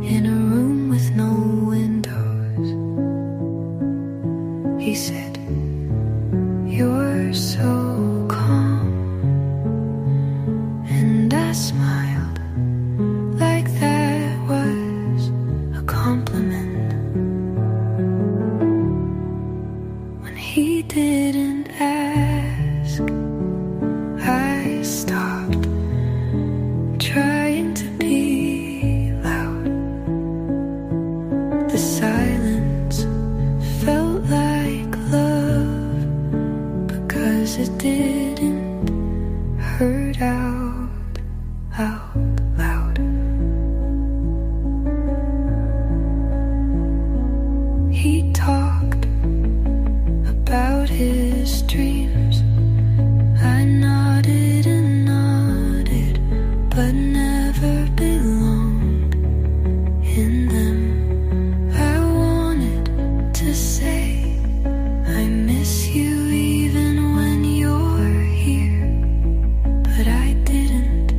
in a room with no windows. He said, "You're so calm," and I smiled like that was a compliment. When he didn't ask, I stopped trying to be loud. The silence felt like love, because it didn't hurt out loud. He talked about his dreams. I nodded and nodded, but never belonged in them. I wanted to say I miss you even when you're here, but I didn't.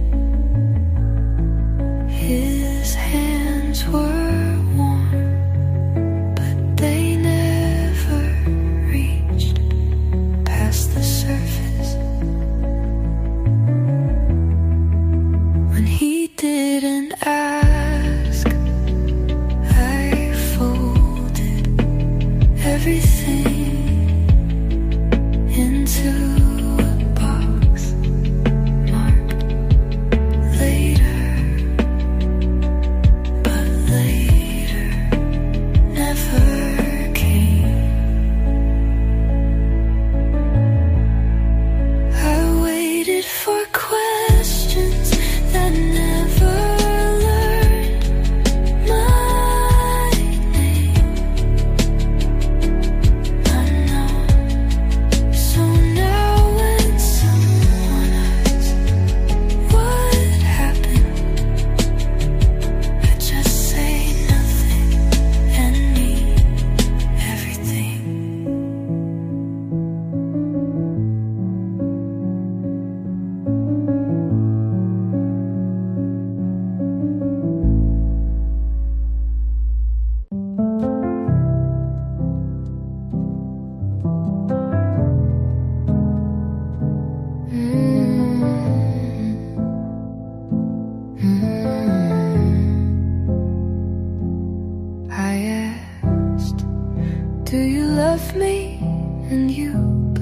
His hands were warm, but they never reached past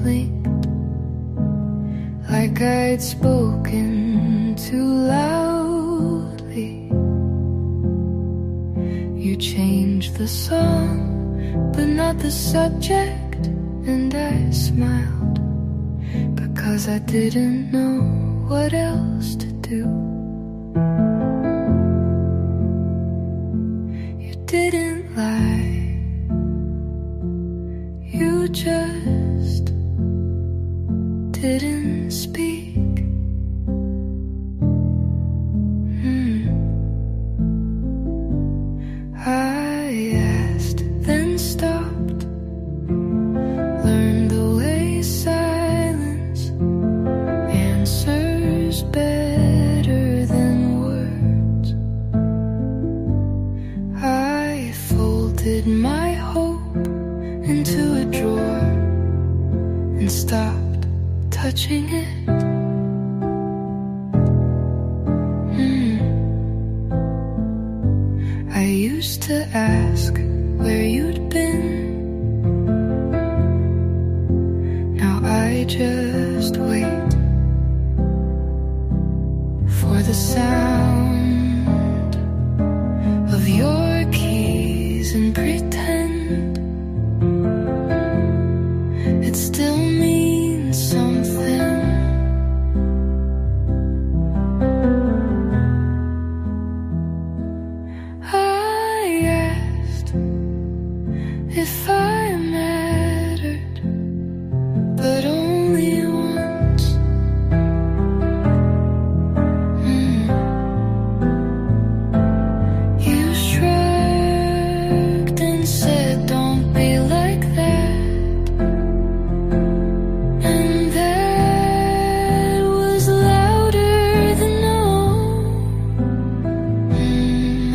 blinked, like I'd spoken too loudly. You changed the song, but not the subject, and I smiled, because I didn't know what else to do. You didn't lie, you just didn't speak. I asked, then stopped, learned the way silence answers better than words. I folded my hope into a drawer and stopped touching it. I used to ask where you'd been. Now I just wait for the sound of your keys and pretend it still means something. If I mattered, but only once. You shrugged and said, don't be like that. And that was louder than no.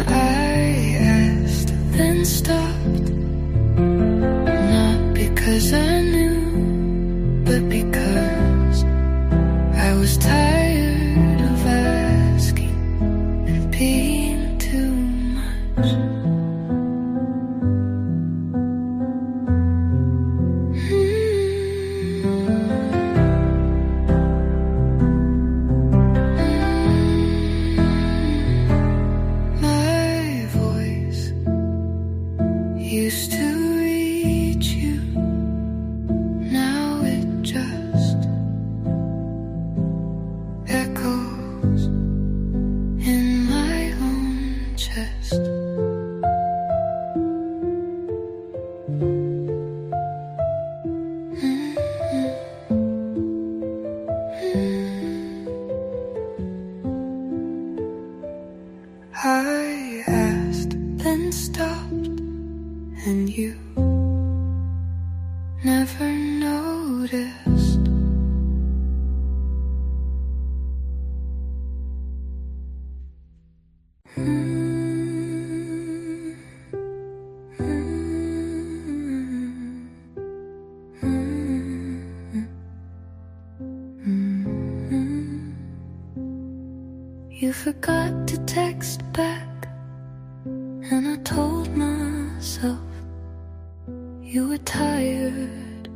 I asked, then stopped. Because I knew, but because I was tired of asking and being too much. My voice used to reach you. Now it just echoes in my own chest. I asked, then stopped, and you never noticed. You forgot to text back, and I told myself you were tired,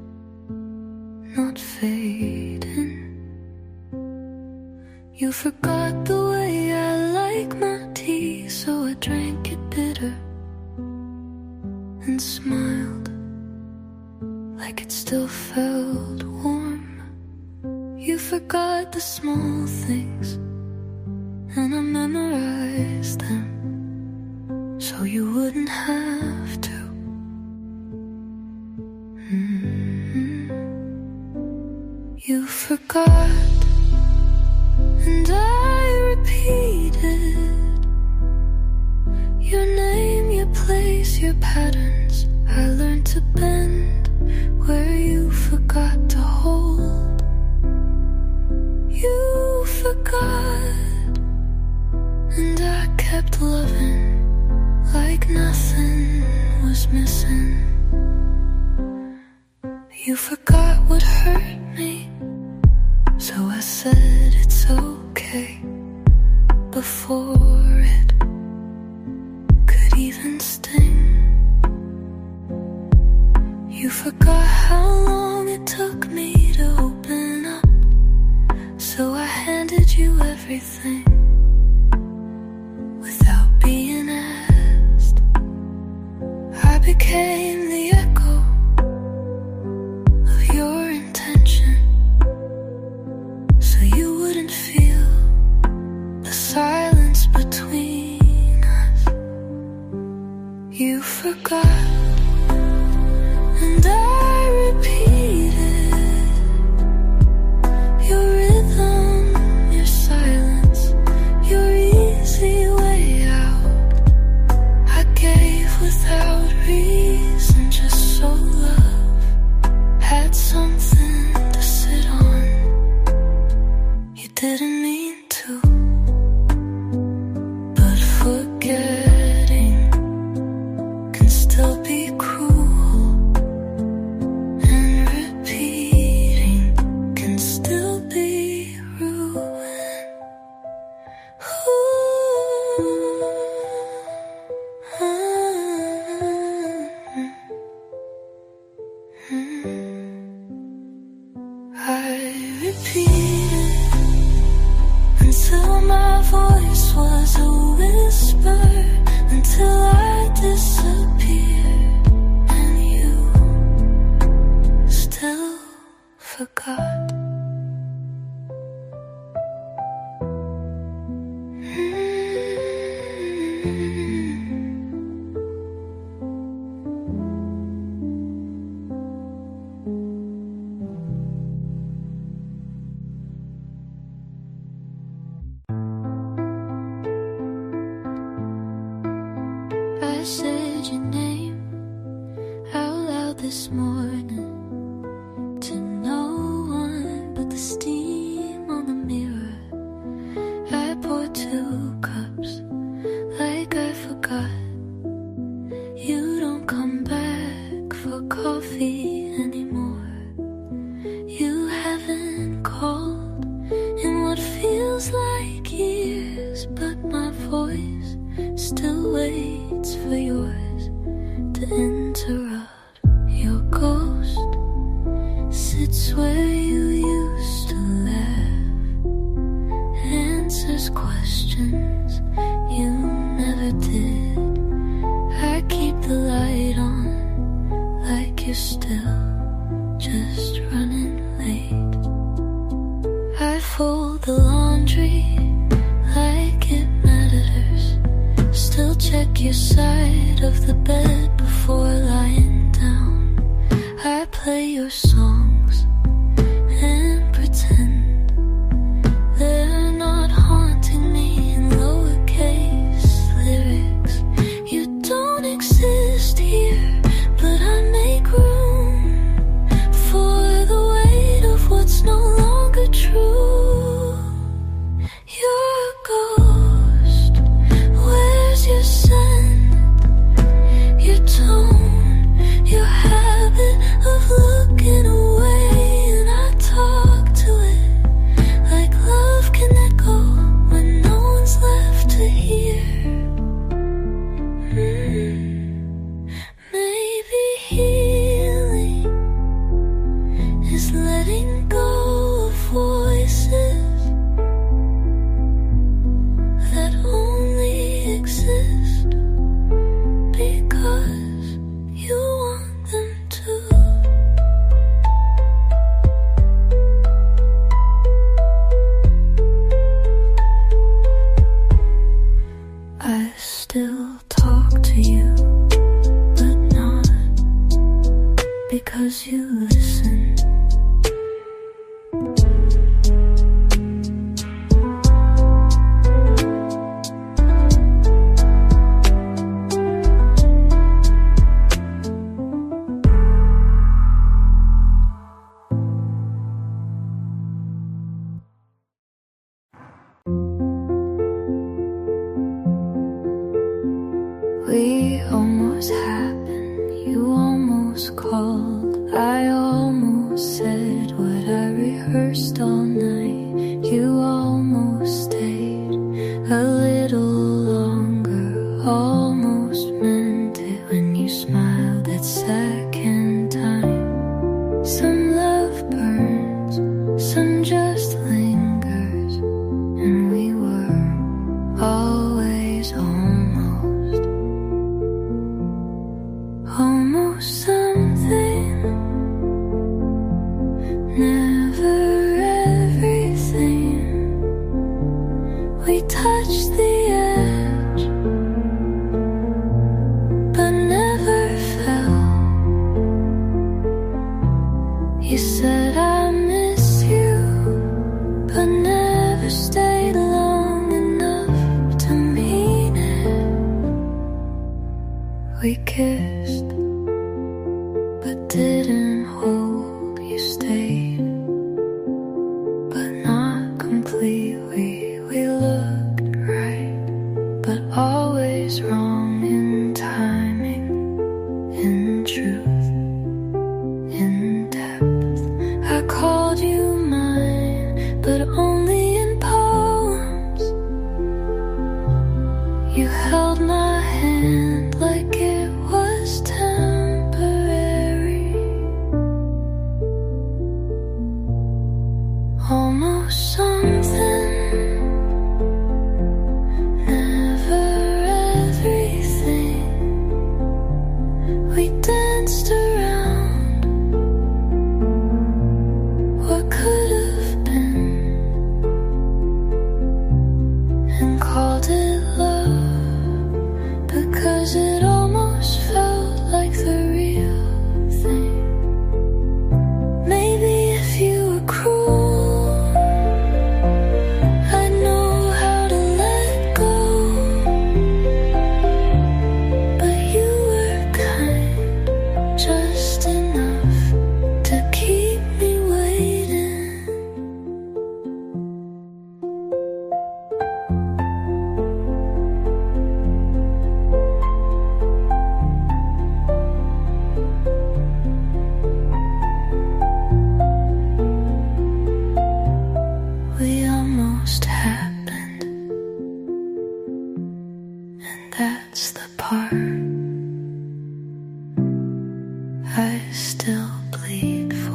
not fading. You forgot the way I like my tea, so I drank it bitter and smiled like it still felt warm. You forgot the small things, and I memorized them so you wouldn't have to. You forgot, and I repeated your name, your place, your patterns. I learned to bend where you forgot to hold. You forgot, and I kept loving like nothing was missing. You forgot what hurt me, so I said it's okay before it could even sting. You forgot how long it took me repeated until my voice was a whisper, until I disappeared and you still forgot. I said your name out loud this morning to no one but the steam on the mirror. I poured 2 cups like I forgot. You don't come back for coffee anymore. You haven't called in what feels like years, but my voice still waits for yours to interrupt. Your ghost sits where you used to laugh, answers questions you never did. I keep the light on like you're still just running late. I fold the laundry like it matters. Still check your side of the bed before lying down. I play your songs and pretend they're not haunting me in lowercase lyrics. You don't exist here, but I make room for the weight of what's no longer true. You're a ghost. Where's your scent, your tone, your habit of looking away? And I talk to it like love can echo when no one's left to hear. Maybe healing is letting go of voices that only exist because you want them to. I still talk to you, but not because you listen. We almost happened, you almost called, I almost said what I rehearsed all night. You almost stayed a little longer, almost meant it when you smiled that second time. Some love burns, some just lingers, and we were always almost something, never everything. We touched the edge, but never fell. You said I miss you, but never stayed long enough to mean it. We kissed, but didn't hold. You stayed, but not completely. We looked right, but always wrong in timing, in truth, in depth. I called you mine, but only in poems. You held my hand like it was temporary. almost something, never everything. We danced around what could have been and called it love because it almost felt like the real thing. Maybe if you were cruel, I'd know how to let go. But you were kind, just enough to keep me waiting. We almost happened, and that's the part I still bleed for.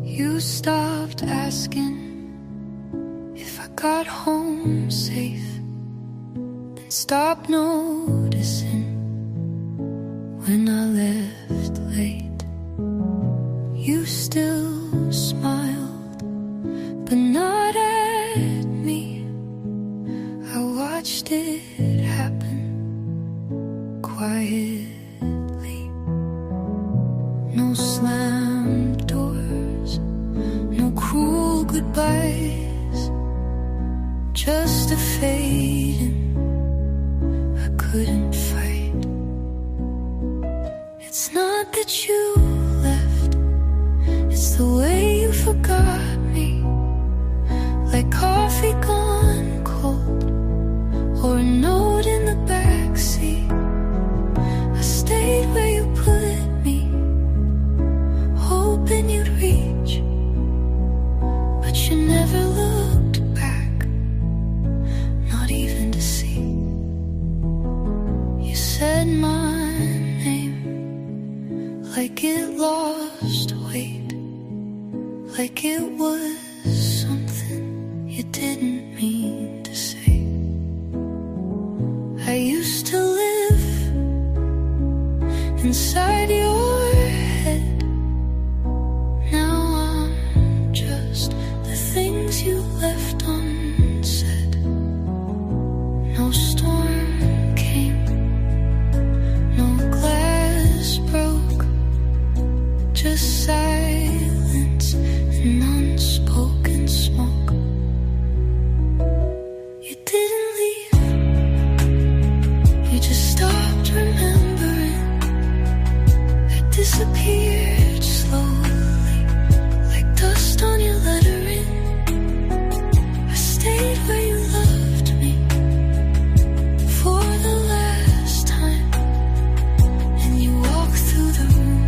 You stopped asking if I got home safe, then stopped noticing when I left late. You still smiled, but not at me. I watched it happen quietly. No slammed doors, no cruel goodbyes, just a fading I couldn't fight. It's not that you left, it's the way you forgot me, like coffee gone cold or a note in the backseat. I stayed where you put me, hoping you'd reach, but you never looked back, not even to see. You said my name like it lost weight, like it was something you didn't mean to say. I used to live inside your head. Now I'm just the things you left unsaid. No storm came, no glass broke, just silence and unspoken smoke. You didn't leave, you just stopped remembering. I disappeared slowly, like dust on your lettering. I stayed where you loved me for the last time, and you walked through the room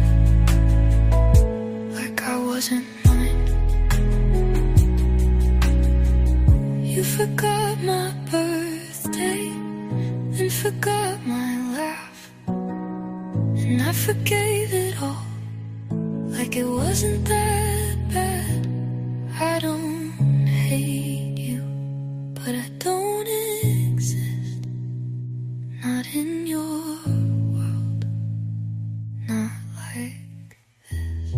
like I wasn't mine. You forgot my birthday, then forgot my laugh, and I forgave it all like it wasn't that bad. I don't hate you, but I don't exist, not in your world, not like this.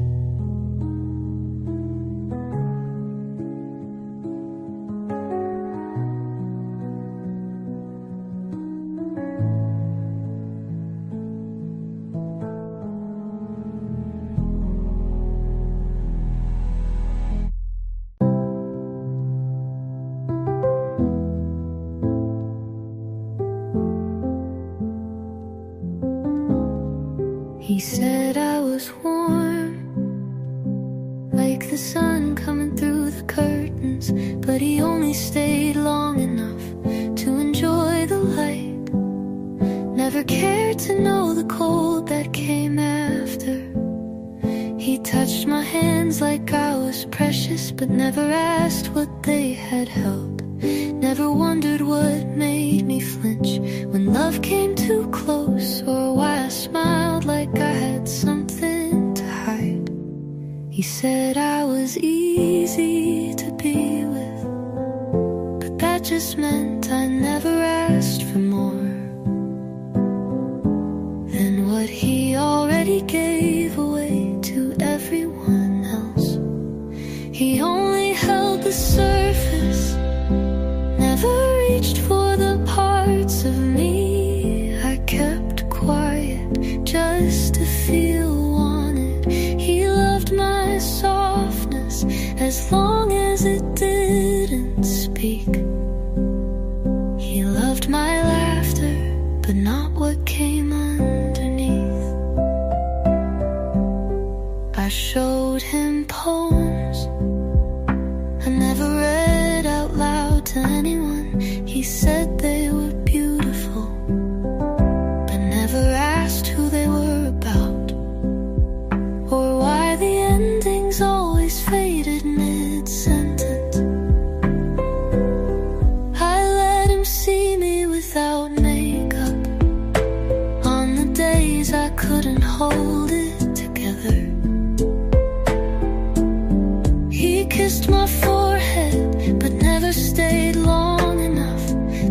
He said I was warm, like the sun coming through the curtains, but he only stayed long enough to enjoy the light. never cared to know the cold that came after. He touched my hands like I was precious, but never asked what they had held. Never wondered what made me flinch when love came too close, or why I smiled like I had something to hide. He said I was easy to be with, but that just meant I never asked for more than what he already gave away to everyone else. He only held the surface, never reached for the parts of me I kept quiet just to feel wanted. He loved my softness as long as it didn't speak. He loved my laughter, but not what came underneath. I showed him poems I never read out loud to anyone. He said they were beautiful, but never asked who they were about, or why the endings always faded mid-sentence. I let him see me without makeup on the days I couldn't hold it together. He kissed my forehead, but never stayed long enough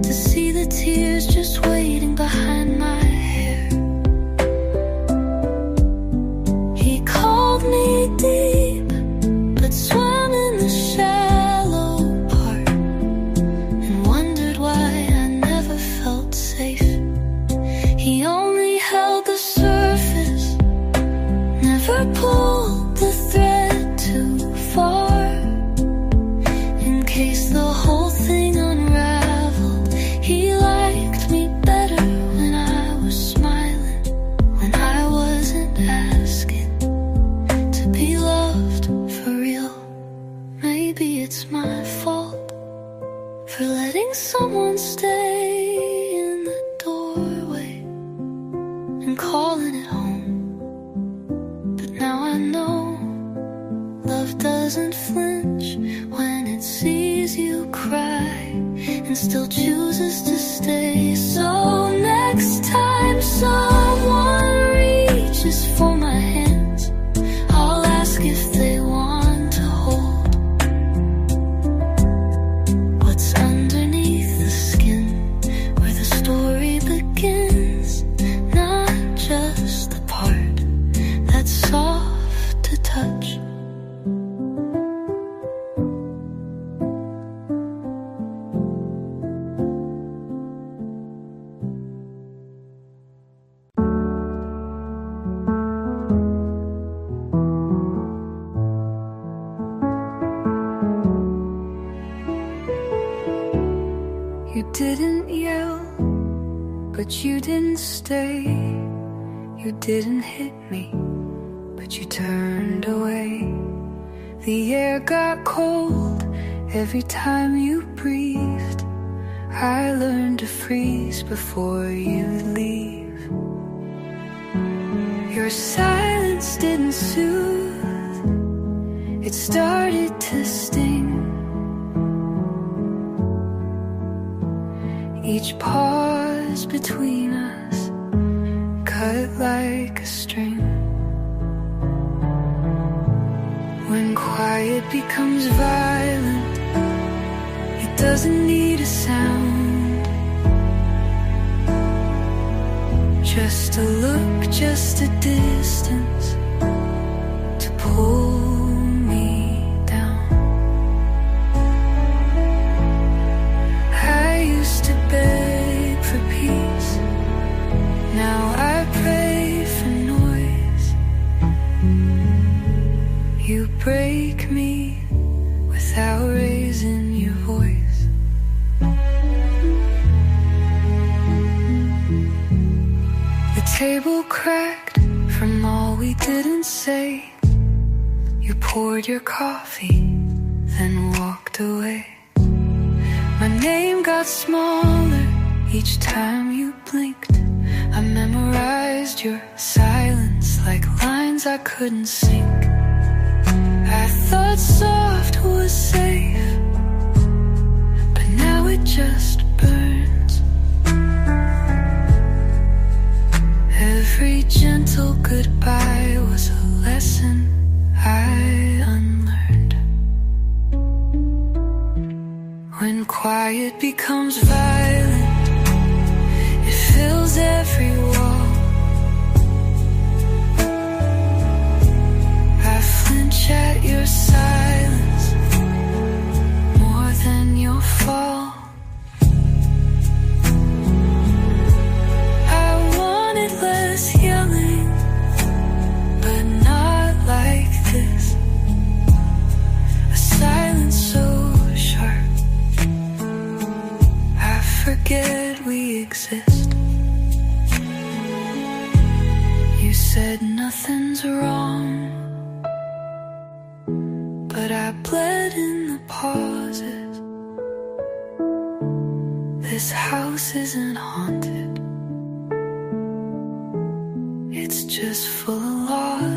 to see the tears just waiting behind my hair. He called me deep, but swam in the shallow part, and wondered why I never felt safe. He only held the surface, never pulled the thread too far, in case the whole thing unraveled. He liked me better when I was smiling, when I wasn't asking to be loved for real. Maybe it's my fault for letting someone stay in the doorway and calling it home. But now I know love doesn't flinch when it sees you cry and still chooses to stay. So next time someone reaches for my hands, I'll ask if they want to hold what's underneath the skin, where the story begins, not just the part that's soft to touch. You didn't yell, but you didn't stay. You didn't hit me, but you turned away. The air got cold every time you breathed. I learned to freeze before you leave. Your silence didn't soothe, it started to sting. Each pause between us cut like a string. When quiet becomes violent, it doesn't need a sound. Just a look, just a distance to pull me down. I used to beg for peace, now I pray for noise. You break me without raising your voice. The table cracked from all we didn't say. You poured your coffee, then walked away. My name got smaller each time you blinked. your silence like lines I couldn't sing. I thought soft was safe, but now it just burns. Every gentle goodbye was a lesson I unlearned. When quiet becomes violent, it fills every wall. I flinch at your silence more than your fall. I wanted less yelling, but not like this. A silence so sharp, I forget we exist. You said nothing's wrong, but I bled in the pauses. This house isn't haunted, it's just full of lost